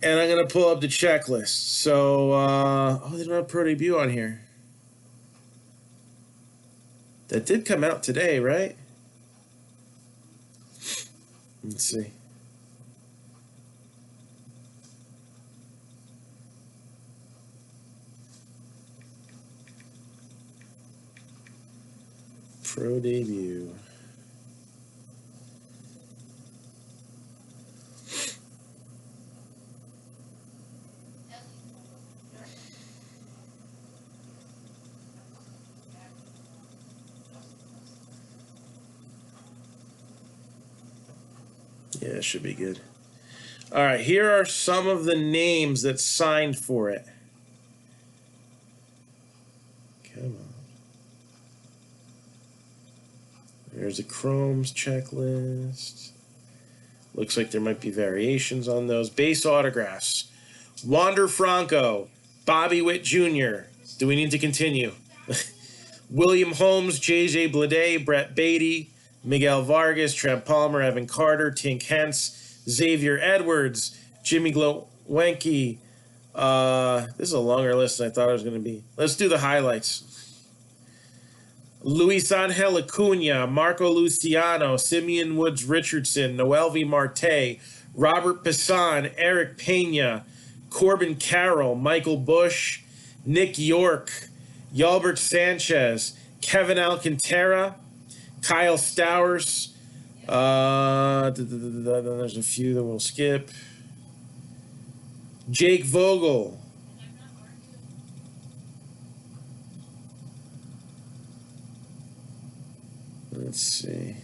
And I'm going to pull up the checklist. So, oh, they don't have Pro Debut on here. That did come out today, right? Let's see. Pro Debut. Yeah, it should be good. All right, here are some of the names that signed for it. Come on. There's a Chrome's checklist. Looks like there might be variations on those. Base autographs. Wander Franco, Bobby Witt Jr. Do we need to continue? William Holmes, J.J. Bleday, Brett Beatty, Miguel Vargas, Trent Palmer, Evan Carter, Tink Hence, Xavier Edwards, Jimmy Glowinski. This is a longer list than I thought it was going to be. Let's do the highlights. Luis Angel Acuna, Marco Luciano, Simeon Woods Richardson, Noelvi Marte, Robert Passan, Eric Pena, Corbin Carroll, Michael Bush, Nick York, Yalbert Sanchez, Kevin Alcantara, Kyle Stowers. There's a few that we'll skip. Jake Vogel. Let's see.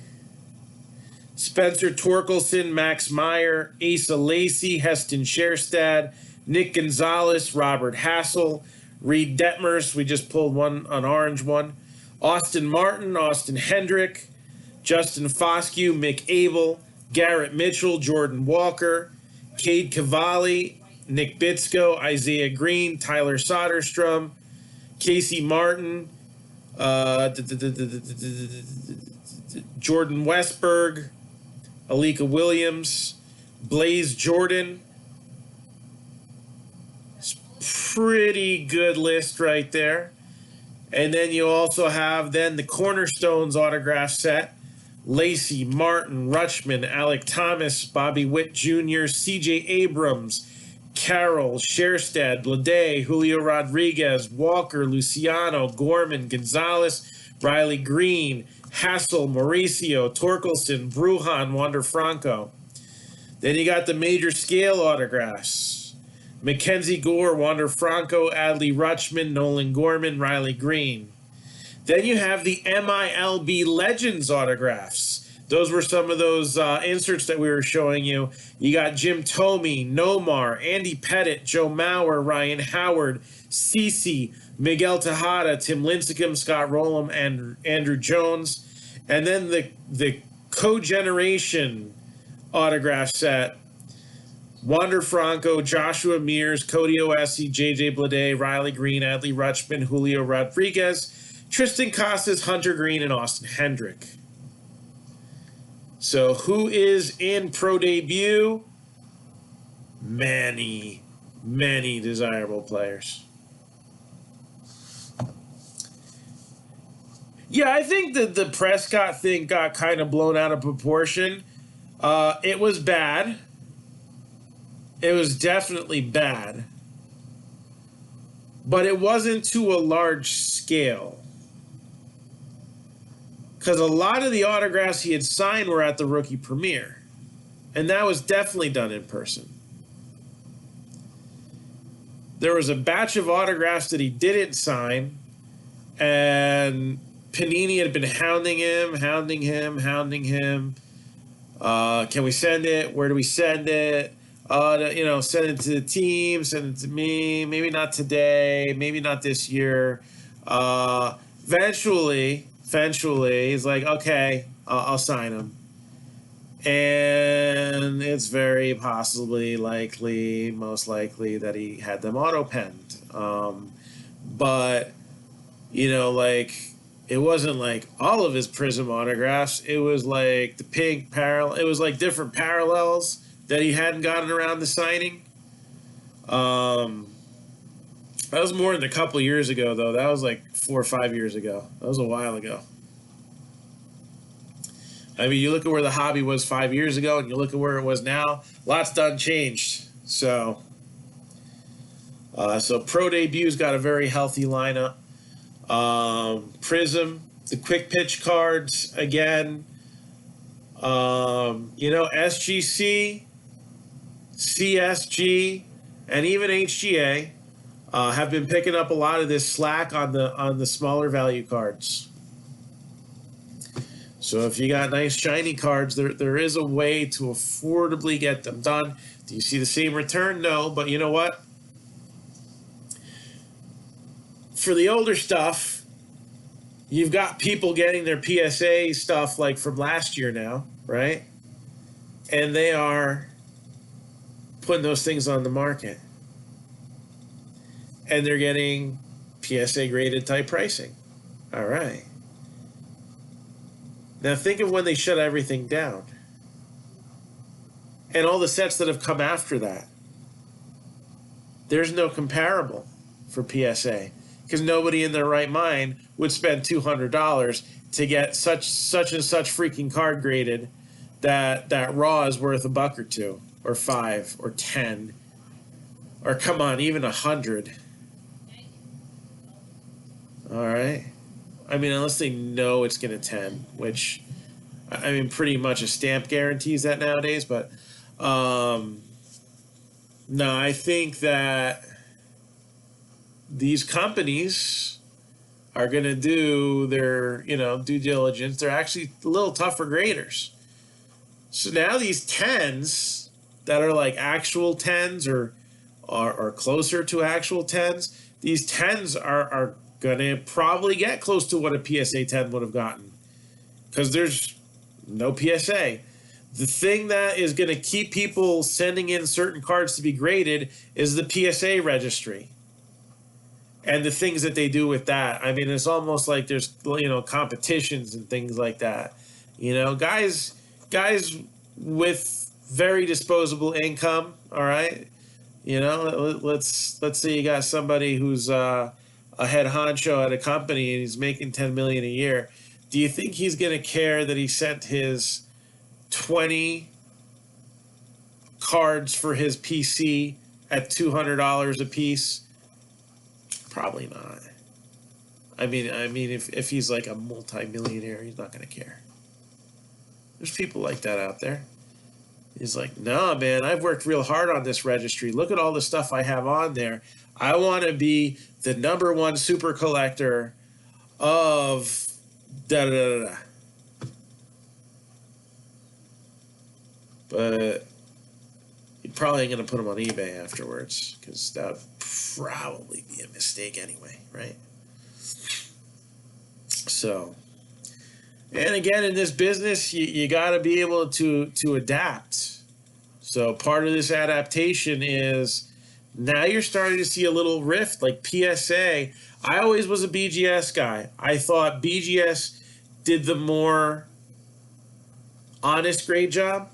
Spencer Torkelson, Max Meyer, Asa Lacey, Heston Sherstad, Nick Gonzalez, Robert Hassel, Reed Detmers. We just pulled an orange one. Austin Martin, Austin Hendrick, Justin Foscue, Mick Abel, Garrett Mitchell, Jordan Walker, Cade Cavalli, Nick Bitsko, Isaiah Green, Tyler Soderstrom, Casey Martin, Jordan Westberg, Alika Williams, Blaze Jordan. It's pretty good list right there. And then you also have then the Cornerstones autograph set. Lacey, Martin, Ruchman, Alec Thomas, Bobby Witt Jr., C.J. Abrams, Carroll, Sherstad, Bleday, Julio Rodriguez, Walker, Luciano, Gorman, Gonzalez, Riley Green, Hassel, Mauricio, Torkelson, Brujan, Wander Franco. Then you got the major scale autographs. Mackenzie Gore, Wander Franco, Adley Ruchman, Nolan Gorman, Riley Green. Then you have the MILB Legends autographs. Those were some of those inserts that we were showing you. You got Jim Thome, Nomar, Andy Pettit, Joe Mauer, Ryan Howard, Cece, Miguel Tejada, Tim Lincecum, Scott Rowland, and Andrew Jones. And then the Co-Generation autograph set. Wander Franco, Joshua Mears, Cody Oesi, J.J. Bleday, Riley Green, Adley Ruchman, Julio Rodriguez, Tristan Casas, Hunter Green, and Austin Hendrick. So who is in Pro Debut? Many desirable players. Yeah, I think that the Prescott thing got kind of blown out of proportion. It was bad. It was definitely bad. But it wasn't to a large scale. Because a lot of the autographs he had signed were at the rookie premiere. And that was definitely done in person. There was a batch of autographs that he didn't sign. And Panini had been hounding him. Can we send it? Where do we send it? Send it to the team, send it to me. Maybe not today, maybe not this year. Eventually, he's like, okay, I'll sign him. And it's very possibly likely, most likely, that he had them auto-penned. But, you know, like, it wasn't like all of his Prism autographs. It was like the pink parallel. It was like different parallels that he hadn't gotten around to signing. That was more than a couple years ago, though. That was like 4 or 5 years ago. That was a while ago. I mean, you look at where the hobby was 5 years ago, and you look at where it was now. Lots done changed. So Pro Debut's got a very healthy lineup. Prism, the quick pitch cards again. SGC, CSG, and even HGA have been picking up a lot of this slack on the smaller value cards. So if you got nice shiny cards, there is a way to affordably get them done. Do you see the same return? No, but you know what? For the older stuff, you've got people getting their PSA stuff like from last year now, right? And they are putting those things on the market. And they're getting PSA graded type pricing. All right. Now think of when they shut everything down. And all the sets that have come after that. There's no comparable for PSA. Because nobody in their right mind would spend $200 to get such and such freaking card graded that raw is worth $1 or $2 or $5 or $10 or come on, even $100. All right. I mean, unless they know it's going to 10, which I mean, pretty much a stamp guarantees that nowadays. But no, I think that these companies are going to do their, due diligence. They're actually a little tougher graders. So now these 10s that are like actual 10s or are closer to actual 10s, these 10s are going to probably get close to what a PSA 10 would have gotten because there's no PSA. The thing that is going to keep people sending in certain cards to be graded is the PSA registry. And the things that they do with that. I mean, it's almost like there's, competitions and things like that. Guys with very disposable income, all right? Let's say you got somebody who's a head honcho at a company and he's making $10 million a year. Do you think he's going to care that he sent his 20 cards for his PC at $200 a piece? Probably not. I mean, if he's like a multi-millionaire, he's not going to care. There's people like that out there. He's like, nah, man, I've worked real hard on this registry. Look at all the stuff I have on there. I want to be the #1 super collector of da-da-da-da-da. But you probably ain't going to put them on eBay afterwards because that would probably be a mistake anyway, right? So, and again, in this business, you got to be able to adapt. So part of this adaptation is now you're starting to see a little rift, like PSA. I always was a BGS guy. I thought BGS did the more honest grade job.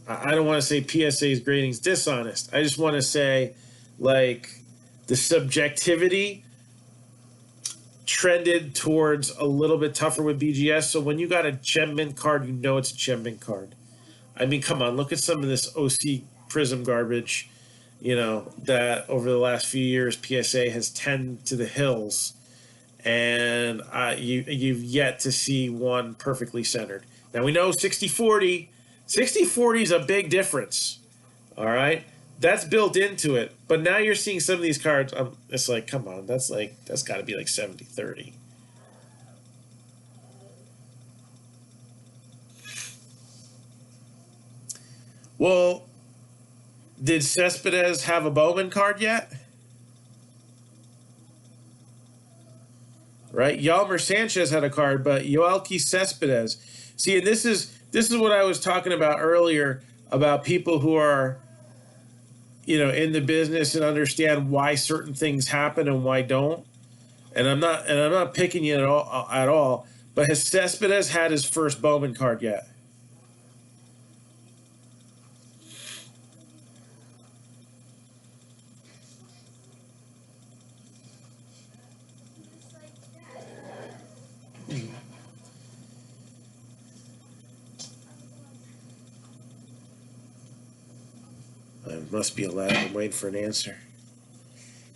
I don't want to say PSA's grading is dishonest. I just want to say, like, the subjectivity trended towards a little bit tougher with BGS. So when you got a gem mint card, you know it's a gem mint card. I mean, come on, look at some of this OC Prism garbage, that over the last few years PSA has tended to the hills, and you've yet to see one perfectly centered. Now we know 60-40. 60-40 is a big difference, all right? That's built into it. But now you're seeing some of these cards, it's like, come on, that's got to be like 70-30. Well, did Cespedes have a Bowman card yet? right? Yalmer Sanchez had a card, but Yoelqui Cespedes. See, and this is what I was talking about earlier about people who are, in the business and understand why certain things happen and why don't. And I'm not picking you at all. But has Cespedes had his first Bowman card yet? I must be allowed. I'm waiting for an answer.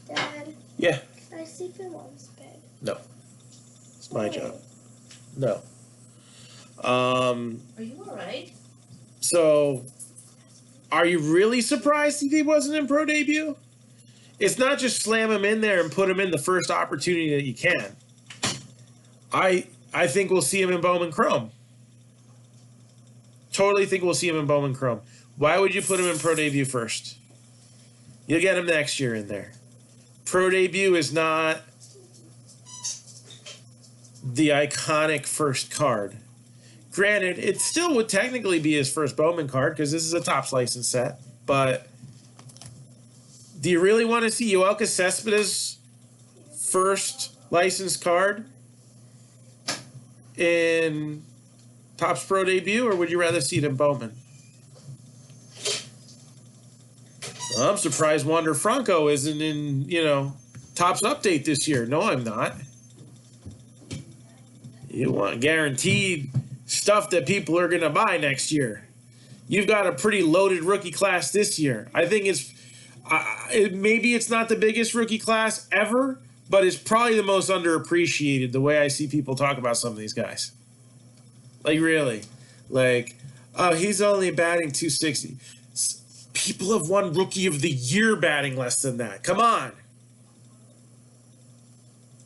Dad, Yeah. can I sleep in Mom's bed? No. It's my job. No. Are you alright? So, are you really surprised he wasn't in pro debut? It's not just slam him in there and put him in the first opportunity that you can. I think we'll see him in Bowman Chrome. Totally think we'll see him in Bowman Chrome. Why would you put him in pro debut first? You'll get him next year in there. Pro debut is not the iconic first card. Granted, it still would technically be his first Bowman card because this is a Topps license set. But do you really want to see Yoelqui Cespedes' first licensed card in Topps Pro debut, or would you rather see it in Bowman? I'm surprised Wander Franco isn't in, Topps Update this year. No, I'm not. You want guaranteed stuff that people are going to buy next year. You've got a pretty loaded rookie class this year. I think maybe it's not the biggest rookie class ever, but it's probably the most underappreciated the way I see people talk about some of these guys. Like, really. Like, oh, he's only batting 260. People have won Rookie of the Year batting less than that. Come on.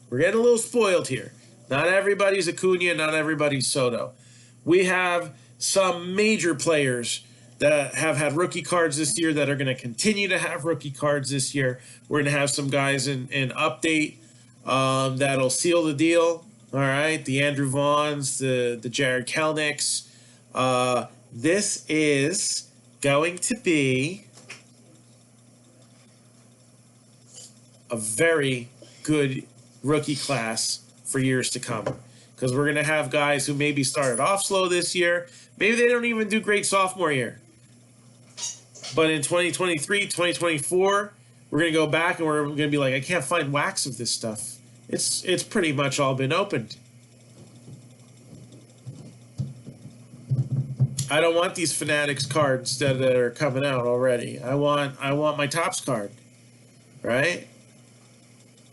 We're getting a little spoiled here. Not everybody's Acuna, not everybody's Soto. We have some major players that have had rookie cards this year that are going to continue to have rookie cards this year. We're going to have some guys in Update that'll seal the deal. All right, the Andrew Vaughns, the Jared Kelnicks. This is going to be a very good rookie class for years to come, because we're going to have guys who maybe started off slow this year. Maybe they don't even do great sophomore year. But in 2023, 2024, we're going to go back and we're going to be like, I can't find wax of this stuff. It's pretty much all been opened. I don't want these Fanatics cards that are coming out already. I want my Topps card, right?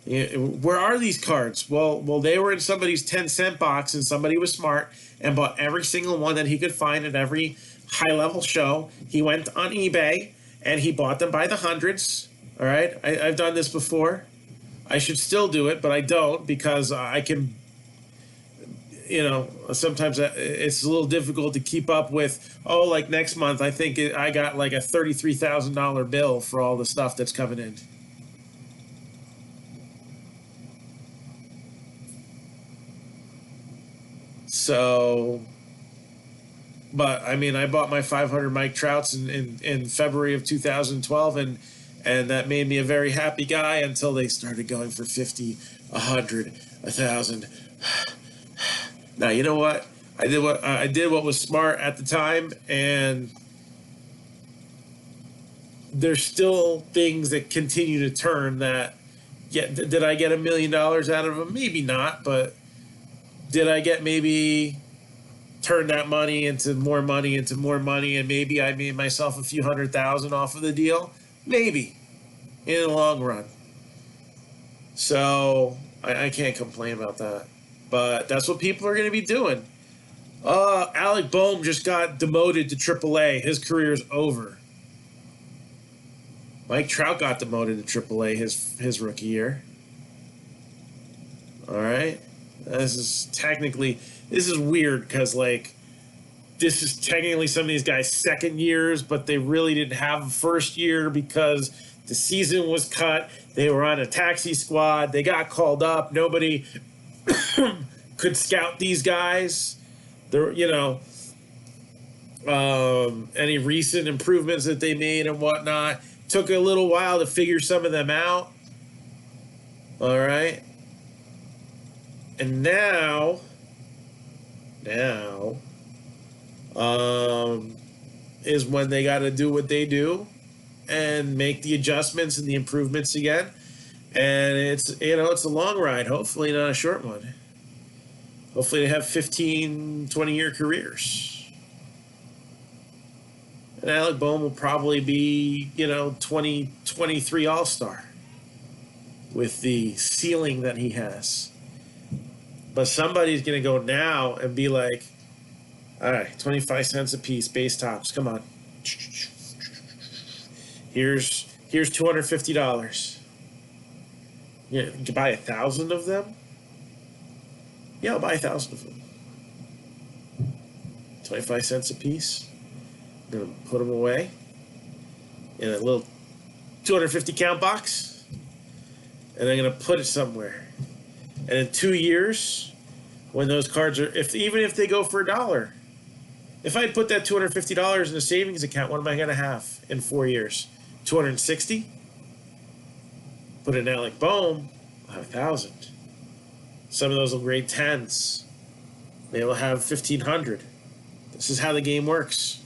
Where are these cards? Well, they were in somebody's 10-cent box, and somebody was smart and bought every single one that he could find at every high-level show. He went on eBay, and he bought them by the hundreds, all right? I've done this before. I should still do it, but I don't, because I can, sometimes it's a little difficult to keep up with, like next month, I think I got like a $33,000 bill for all the stuff that's coming in. So, but I mean, I bought my 500 Mike Trouts in February of 2012, and that made me a very happy guy until they started going for 50, 100, 1,000. Now, you know what? I did what was smart at the time, and there's still things that continue to turn that. Yeah, did I get $1 million out of them? Maybe not, but did I get maybe turn that money into more money, and maybe I made myself a few $100,000 off of the deal? Maybe, in the long run. So I can't complain about that. But that's what people are going to be doing. Alec Bowm just got demoted to AAA. His career is over. Mike Trout got demoted to AAA his rookie year. All right. This is weird because, this is technically some of these guys' second years, but they really didn't have a first year because the season was cut. They were on a taxi squad. They got called up. Nobody could scout these guys. There, any recent improvements that they made and whatnot. Took a little while to figure some of them out. All right. And now, is when they got to do what they do and make the adjustments and the improvements again. And it's a long ride, hopefully not a short one. Hopefully they have 15, 20-year careers. And Alec Bowm will probably be, 2023 All-Star with the ceiling that he has. But somebody's going to go now and be like, all right, 25 cents a piece, base tops, come on. Here's $250. Yeah, you can buy 1,000 of them? Yeah, I'll buy 1,000 of them. 25 cents a piece. I'm going to put them away in a little 250 count box. And I'm going to put it somewhere. And in 2 years, when those cards are, even if they go for $1, if I put that $250 in a savings account, what am I going to have in 4 years? 260? Put in Alec Bowm, I'll have 1,000. Some of those will grade 10s. They will have 1,500. This is how the game works.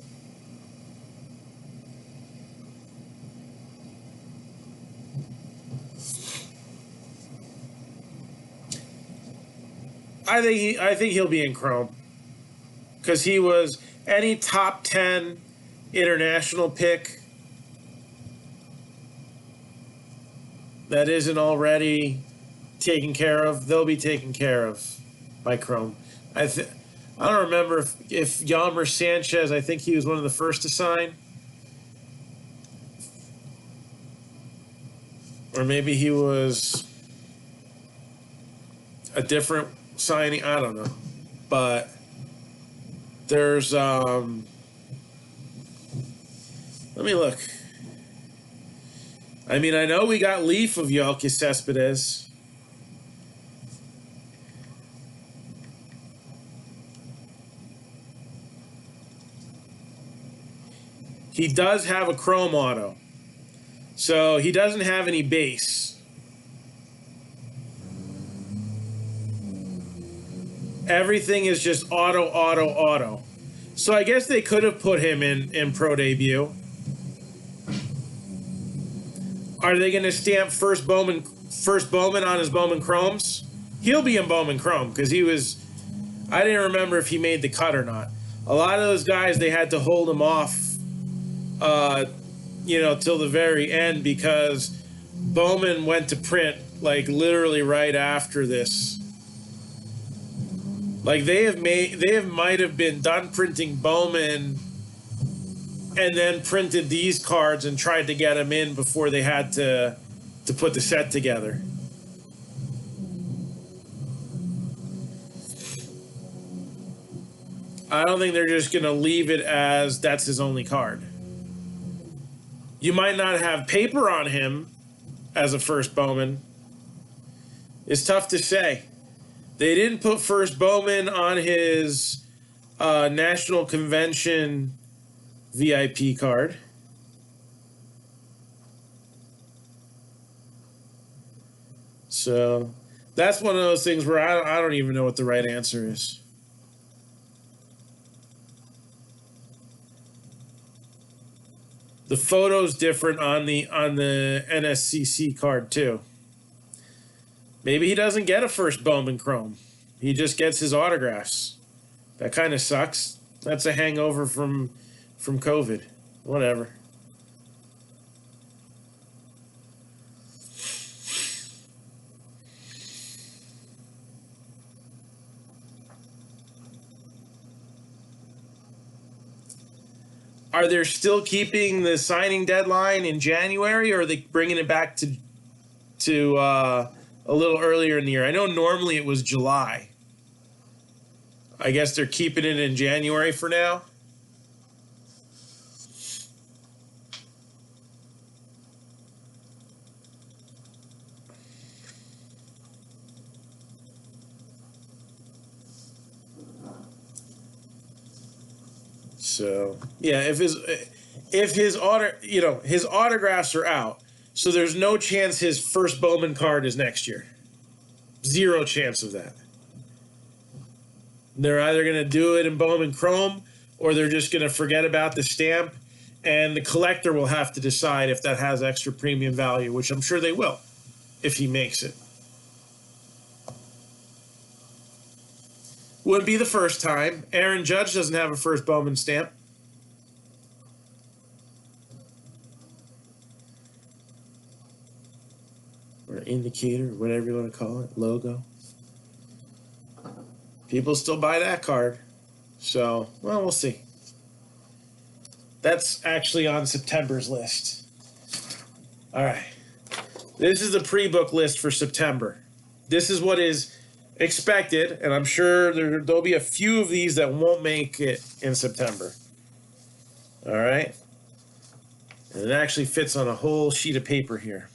I think he'll be in Chrome because he was any top 10 international pick that isn't already taken care of. They'll be taken care of by Chrome. I don't remember if Yalmer Sanchez. I think he was one of the first to sign, or maybe he was a different signing. I don't know, but there's let me look. I mean, I know we got Leaf of Yoelkis Cespedes. He does have a chrome auto, so he doesn't have any base. Everything is just auto. So I guess they could have put him in pro debut. Are they going to stamp first Bowman on his Bowman Chromes? He'll be in Bowman Chrome because he was. I didn't remember if he made the cut or not. A lot of those guys, they had to hold him off, till the very end because Bowman went to print like literally right after this. Like they might have been done printing Bowman and then printed these cards and tried to get them in before they had to put the set together. I don't think they're just going to leave it as that's his only card. You might not have paper on him as a first Bowman. It's tough to say. They didn't put first Bowman on his National Convention VIP card. So that's one of those things where I don't even know what the right answer is. The photo's different on the NSCC card too. Maybe he doesn't get a first Bowman Chrome. He just gets his autographs. That kind of sucks. That's a hangover from COVID. Whatever. Are they still keeping the signing deadline in January, or are they bringing it back to a little earlier in the year? I know normally it was July. I guess they're keeping it in January for now. So yeah, if his his autographs are out, so there's no chance his first Bowman card is next year. Zero chance of that. They're either going to do it in Bowman Chrome, or they're just going to forget about the stamp, and the collector will have to decide if that has extra premium value, which I'm sure they will, if he makes it. Wouldn't be the first time. Aaron Judge doesn't have a first Bowman stamp. Or indicator, whatever you want to call it, logo. People still buy that card. So, well, we'll see. That's actually on September's list. All right. This is the pre-book list for September. This is what is expected, and I'm sure there'll be a few of these that won't make it in September. All right? And it actually fits on a whole sheet of paper here.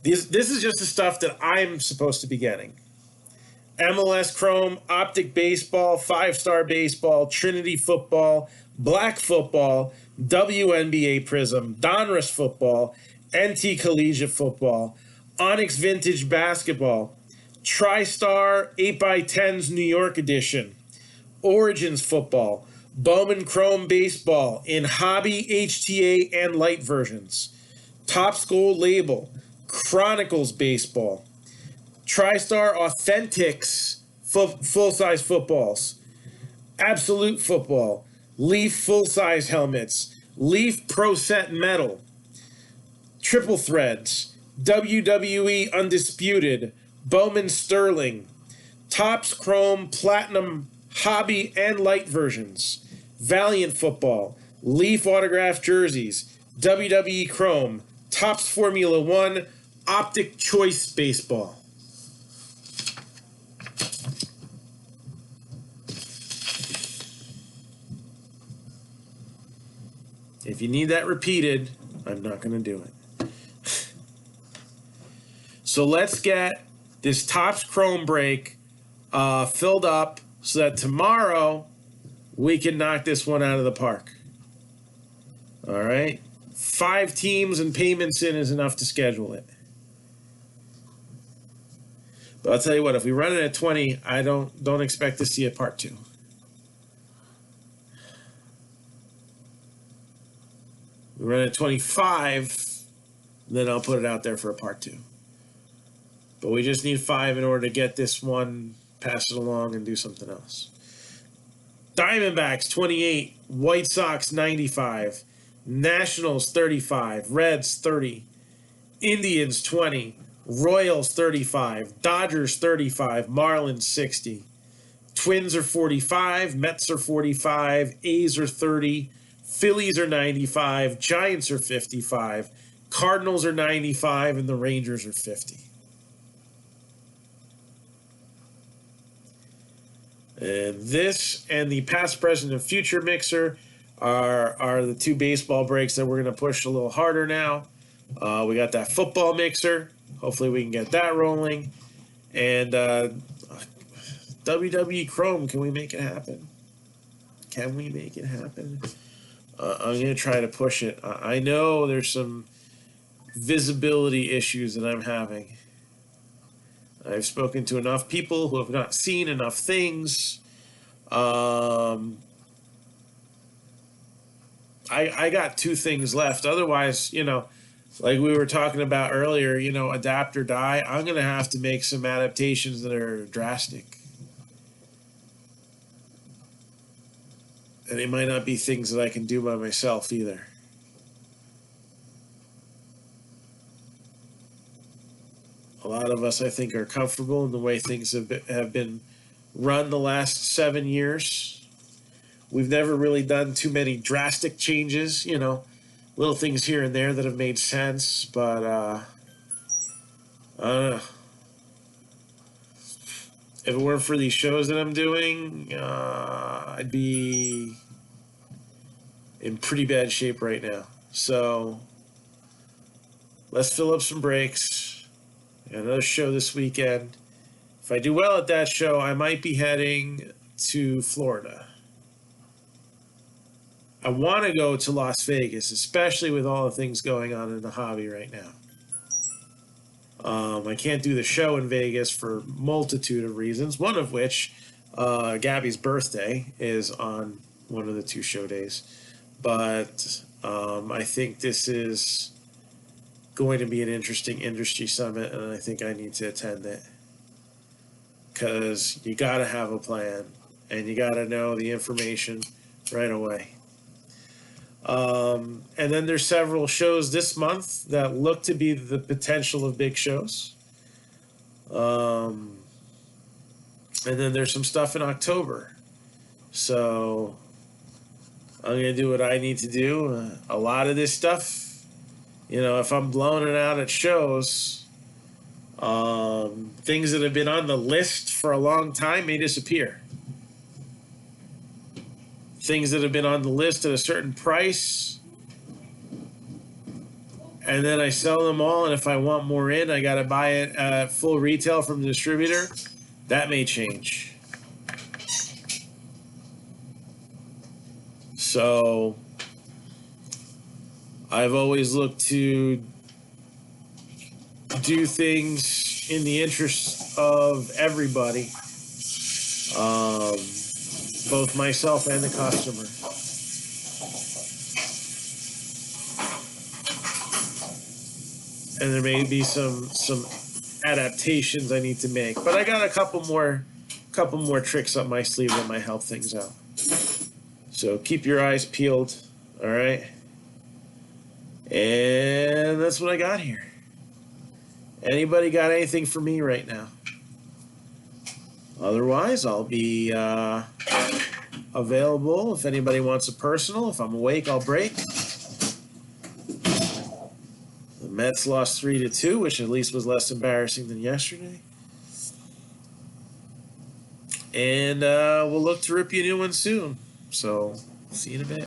This is just the stuff that I'm supposed to be getting. MLS Chrome, Optic Baseball, 5-Star Baseball, Trinity Football, Black Football, WNBA Prism, Donruss Football, NT Collegiate Football, Onyx Vintage Basketball, TriStar 8x10's New York Edition, Origins Football, Bowman Chrome Baseball in Hobby, HTA, and Light versions, Topps Gold Label, Chronicles Baseball, TriStar Authentics full-size footballs, Absolute Football, Leaf full-size helmets, Leaf Pro Set Metal, Triple Threads, WWE Undisputed, Bowman Sterling, Topps Chrome Platinum Hobby and Light versions, Valiant Football, Leaf autographed jerseys, WWE Chrome, Topps Formula 1, Optic Choice Baseball. If you need that repeated, I'm not going to do it. So let's get this Topps Chrome break filled up so that tomorrow we can knock this one out of the park. All right? 5 teams and payments in is enough to schedule it. But I'll tell you what, if we run it at 20, I don't expect to see a part 2. We run at 25, then I'll put it out there for a part 2. But we just need 5 in order to get this one, pass it along, and do something else. Diamondbacks 28, White Sox 95, Nationals 35, Reds 30, Indians 20, Royals 35, Dodgers 35, Marlins 60, Twins are 45, Mets are 45, A's are 30, Phillies are 95, Giants are 55, Cardinals are 95, and the Rangers are 50. And this and the past, present, and future mixer are the 2 baseball breaks that we're going to push a little harder now. We got that football mixer. Hopefully we can get that rolling. And WWE Chrome, can we make it happen? Can we make it happen? I'm going to try to push it. I know there's some visibility issues that I'm having. I've spoken to enough people who have not seen enough things. I got 2 things left. Otherwise, like we were talking about earlier, adapt or die. I'm going to have to make some adaptations that are drastic. And it might not be things that I can do by myself either. A lot of us, I think, are comfortable in the way things have been run the last 7 years. We've never really done too many drastic changes, little things here and there that have made sense, but I don't know. If it weren't for these shows that I'm doing, I'd be in pretty bad shape right now. So let's fill up some breaks. Got another show this weekend. If I do well at that show, I might be heading to Florida. I want to go to Las Vegas, especially with all the things going on in the hobby right now. I can't do the show in Vegas for a multitude of reasons, one of which, Gabby's birthday is on one of the 2 show days. But I think this is going to be an interesting industry summit, and I think I need to attend it. Because you got to have a plan, and you got to know the information right away. And then there's several shows this month that look to be the potential of big shows. And then there's some stuff in October. So I'm going to do what I need to do. A lot of this stuff, if I'm blowing it out at shows, things that have been on the list for a long time may disappear. Things that have been on the list at a certain price, and then I sell them all, and if I want more in, I got to buy it at full retail from the distributor. That may change. So I've always looked to do things in the interest of everybody. Both myself and the customer. And there may be some adaptations I need to make, but I got a couple more tricks up my sleeve that might help things out. So keep your eyes peeled, all right? And that's what I got here. Anybody got anything for me right now? Otherwise, I'll be available if anybody wants a personal. If I'm awake, I'll break. The Mets lost 3-2, which at least was less embarrassing than yesterday. And we'll look to rip you a new one soon. So, see you in a bit.